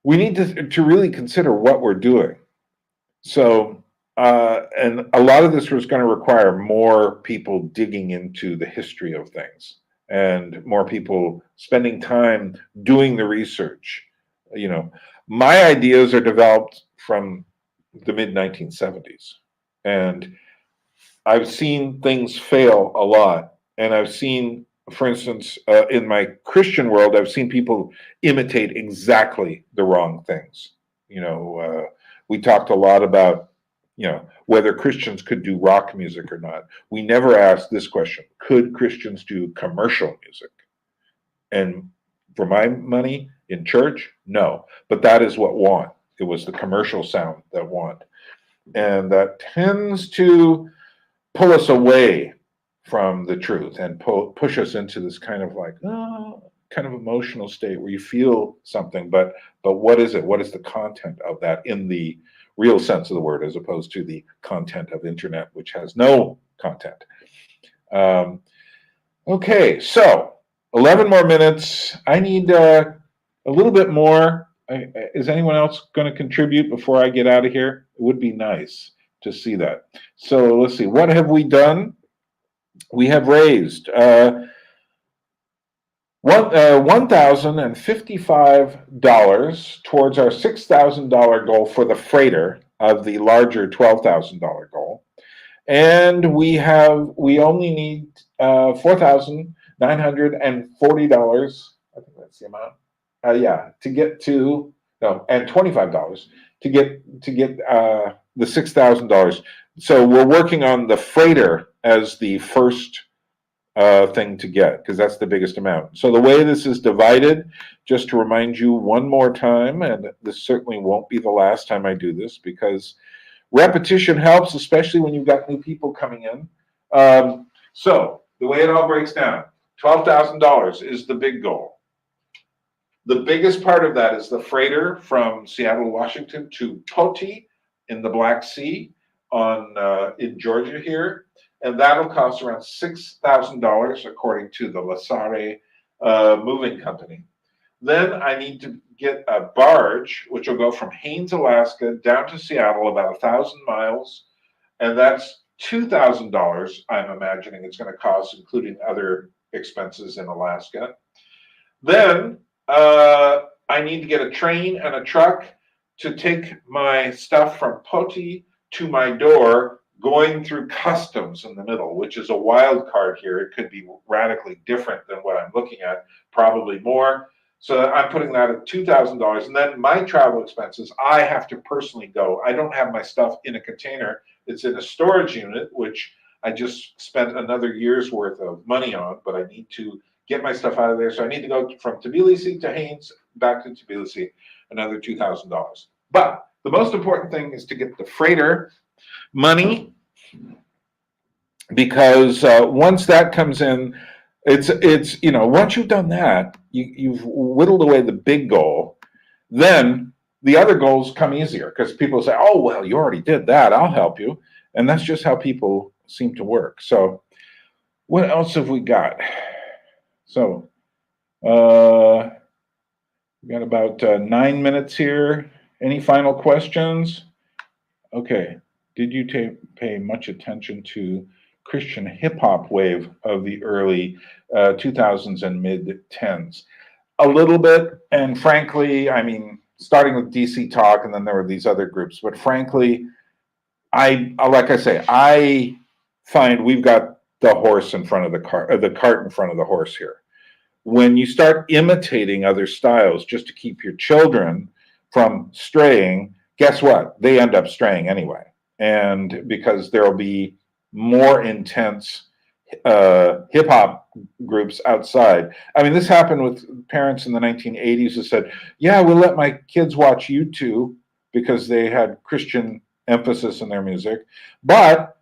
we need to really consider what we're doing. So, and a lot of this was going to require more people digging into the history of things and more people spending time doing the research. You know, my ideas are developed from the mid 1970s, and I've seen things fail a lot. And I've seen, for instance, in my Christian world, I've seen people imitate exactly the wrong things. You know, we talked a lot about, you know, whether Christians could do rock music or not. We never asked this question: could Christians do commercial music? And for my money, in church, no. But that is what won. It was the commercial sound that won. And that tends to pull us away from the truth and push us into this kind of like, kind of emotional state where you feel something, but what is it? What is the content of that in the real sense of the word, as opposed to the content of internet, which has no content? Okay, so 11 more minutes. I need a little bit more. Is anyone else going to contribute before I get out of here? It would be nice to see that. So let's see. What have we done? We have raised $1,055 towards our $6,000 goal for the freighter of the larger $12,000 goal, and we only need $4,940. I think that's the amount. To get to and $25 to get the $6,000. So we're working on the freighter as the first thing to get, because that's the biggest amount. So the way this is divided, just to remind you one more time, and this certainly won't be the last time I do this, because repetition helps, especially when you've got new people coming in. So the way it all breaks down, $12,000 is the big goal. The biggest part of that is the freighter from Seattle, Washington to Poti in the Black Sea in Georgia here. And that'll cost around $6,000 according to the Lasare moving company. Then I need to get a barge, which will go from Haines, Alaska down to Seattle, about 1,000 miles. And that's $2,000, I'm imagining it's going to cost, including other expenses in Alaska. Then I need to get a train and a truck to take my stuff from Poti to my door going through customs in the middle, which is a wild card here. It could be radically different than what I'm looking at, probably more. So I'm putting that at $2,000. And then my travel expenses, I have to personally go. I don't have my stuff in a container. It's in a storage unit, which I just spent another year's worth of money on, but I need to get my stuff out of there. So I need to go from Tbilisi to Haines, back to Tbilisi, another $2,000. But the most important thing is to get the freighter money, because once that comes in, it's once you've done that, you've whittled away the big goal. Then the other goals come easier, because people say, oh, well, you already did that, I'll help you. And that's just how people seem to work. So what else have we got? So we got about 9 minutes here. Any final questions? Okay. Did you pay much attention to Christian hip-hop wave of the early 2000s and mid-10s? A little bit, and frankly, I mean, starting with DC Talk, and then there were these other groups, but frankly, like I say, I find we've got the horse in front of the cart, the cart in front of the horse here. When you start imitating other styles just to keep your children from straying, guess what? They end up straying anyway. And because there'll be more intense hip-hop groups outside. I mean, this happened with parents in the 1980s who said, yeah, we'll let my kids watch YouTube because they had Christian emphasis in their music. But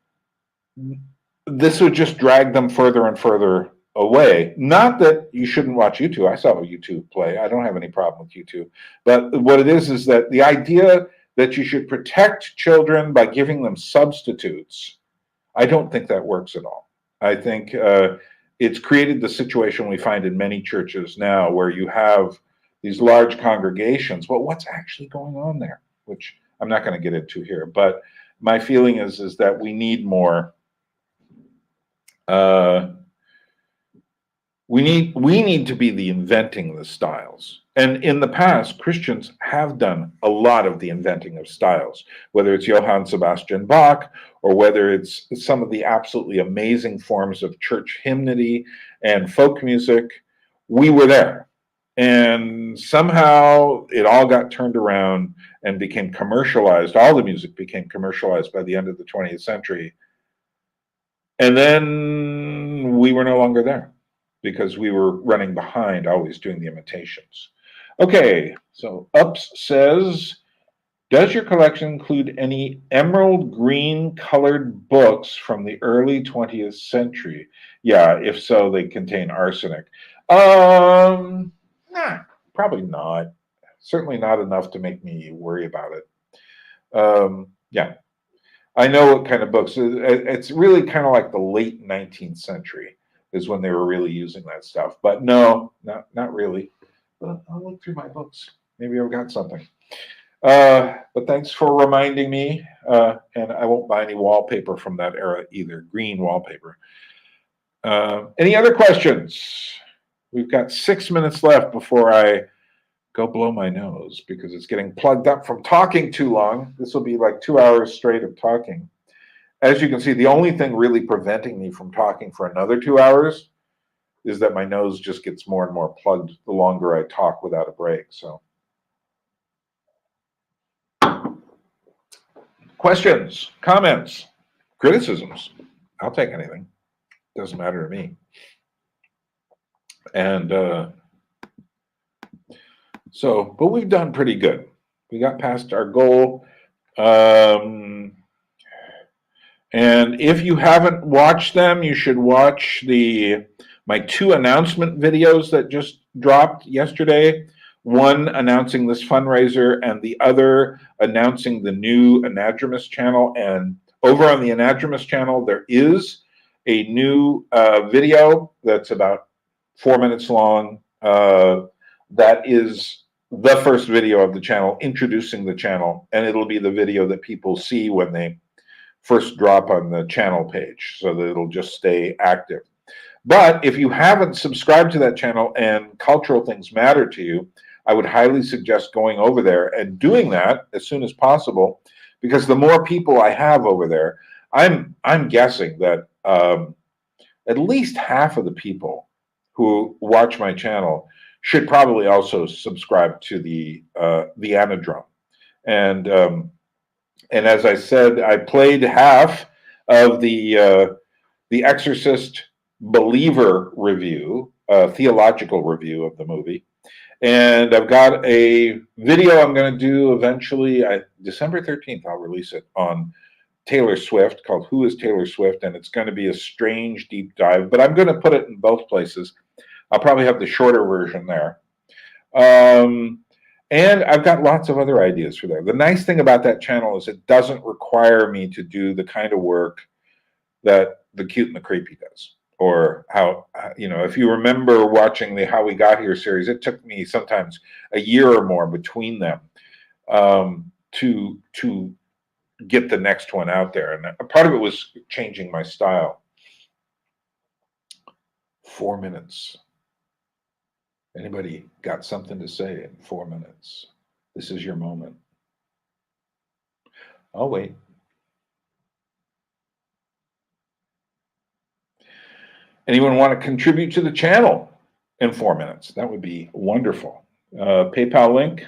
this would just drag them further and further away. Not that you shouldn't watch YouTube. I saw YouTube play. I don't have any problem with YouTube. But what it is that the idea that you should protect children by giving them substitutes, I don't think that works at all. I think it's created the situation we find in many churches now, where you have these large congregations. Well, what's actually going on there? Which I'm not going to get into here. But my feeling is that we need more. We need to be the inventing the styles. And in the past, Christians have done a lot of the inventing of styles, whether it's Johann Sebastian Bach, or whether it's some of the absolutely amazing forms of church hymnody and folk music. We were there. And somehow it all got turned around and became commercialized. All the music became commercialized by the end of the 20th century. And then we were no longer there, because we were running behind, always doing the imitations. Okay, so Ups says, does your collection include any emerald green colored books from the early 20th century? Yeah, if so, they contain arsenic. Nah, probably not. Certainly not enough to make me worry about it. Yeah, I know what kind of books. It's really kind of like the late 19th century is when they were really using that stuff. But no, not really. But I'll look through my books. Maybe I've got something. But thanks for reminding me. And I won't buy any wallpaper from that era either, green wallpaper. Any other questions? We've got 6 minutes left before I go blow my nose, because it's getting plugged up from talking too long. This will be like 2 hours straight of talking. As you can see, the only thing really preventing me from talking for another 2 hours is that my nose just gets more and more plugged the longer I talk without a break. So, questions, comments, criticisms. I'll take anything. Doesn't matter to me. And but we've done pretty good. We got past our goal. And if you haven't watched them, you should watch my 2 announcement videos that just dropped yesterday. One announcing this fundraiser, and the other announcing the new Anadromous channel. And over on the Anadromous channel, there is a new video that's about 4 minutes long. That is the first video of the channel, introducing the channel, and it'll be the video that people see when they first drop on the channel page, so that it'll just stay active. But if you haven't subscribed to that channel and cultural things matter to you, I would highly suggest going over there and doing that as soon as possible, because the more people I have over there, I'm guessing that at least half of the people who watch my channel should probably also subscribe to the Anadrome. And as I said, I played half of the Exorcist Believer review, theological review of the movie. And I've got a video I'm going to do eventually. December 13th, I'll release it on Taylor Swift, called Who is Taylor Swift? And it's going to be a strange deep dive, but I'm going to put it in both places. I'll probably have the shorter version there. And I've got lots of other ideas for there. The nice thing about that channel is it doesn't require me to do the kind of work that the Cute and the Creepy does. Or how, if you remember watching the How We Got Here series, it took me sometimes a year or more between them to get the next one out there. And part of it was changing my style. 4 minutes. Anybody got something to say in 4 minutes? This is your moment. I'll wait. Anyone want to contribute to the channel in 4 minutes? That would be wonderful. PayPal link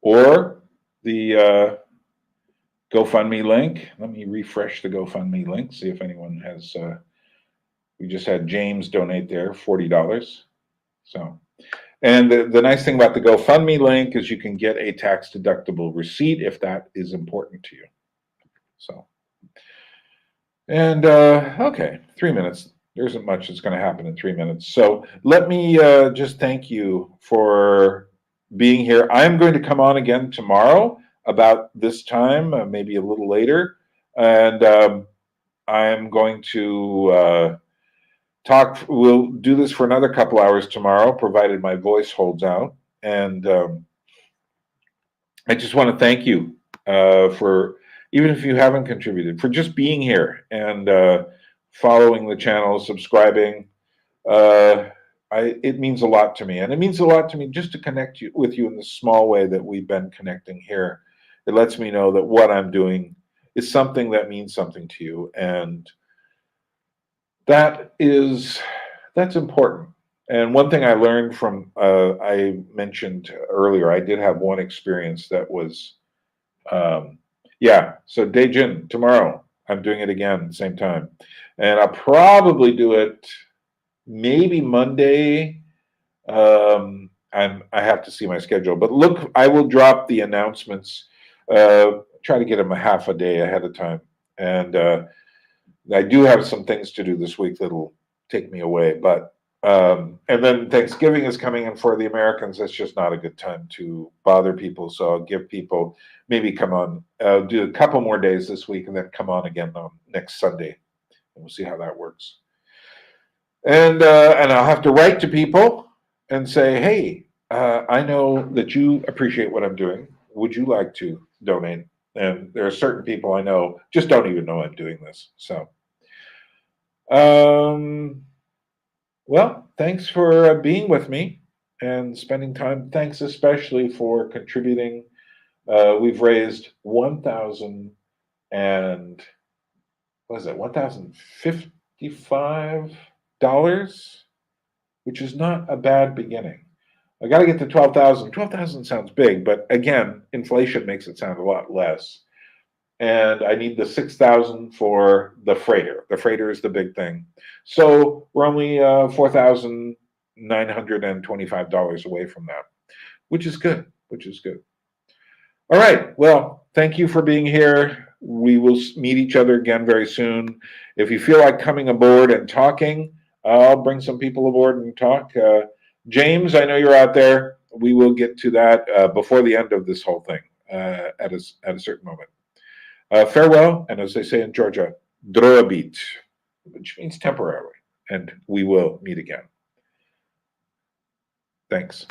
or the GoFundMe link. Let me refresh the GoFundMe link, see if anyone has. We just had James donate there, $40. So, and the nice thing about the GoFundMe link is you can get a tax-deductible receipt if that is important to you. So, and okay, 3 minutes. There isn't much that's going to happen in 3 minutes. So let me just thank you for being here. I'm going to come on again tomorrow about this time, maybe a little later. And I'm going to talk. We'll do this for another couple hours tomorrow, provided my voice holds out. And I just want to thank you for, even if you haven't contributed, for just being here and following the channel, subscribing. It means a lot to me, and it means a lot to me just to connect with you in the small way that we've been connecting here. It lets me know that what I'm doing is something that means something to you, and that's important. And one thing I learned from I mentioned earlier, I did have one experience that was so Daejin, tomorrow I'm doing it again, same time. And I'll probably do it maybe Monday. I have to see my schedule. But look, I will drop the announcements, try to get them a half a day ahead of time. And I do have some things to do this week that'll take me away. But and then Thanksgiving is coming in for the Americans. That's just not a good time to bother people. So I'll give people, maybe come on, do a couple more days this week and then come on again on next Sunday. And we'll see how that works. And I'll have to write to people and say, hey, I know that you appreciate what I'm doing. Would you like to donate? And there are certain people I know just don't even know I'm doing this. So, well, thanks for being with me and spending time. Thanks especially for contributing. We've raised $1,055, which is not a bad beginning. I got to get to 12,000. 12,000 sounds big, but again, inflation makes it sound a lot less. And I need the 6,000 for the freighter. The freighter is the big thing. So we're only $4,925 away from that, which is good, All right. Well, thank you for being here. We will meet each other again very soon. If you feel like coming aboard and talking, I'll bring some people aboard and talk. James, I know you're out there. We will get to that before the end of this whole thing at a certain moment. Farewell, and as they say in Georgia, droabit, which means temporarily, and we will meet again. Thanks.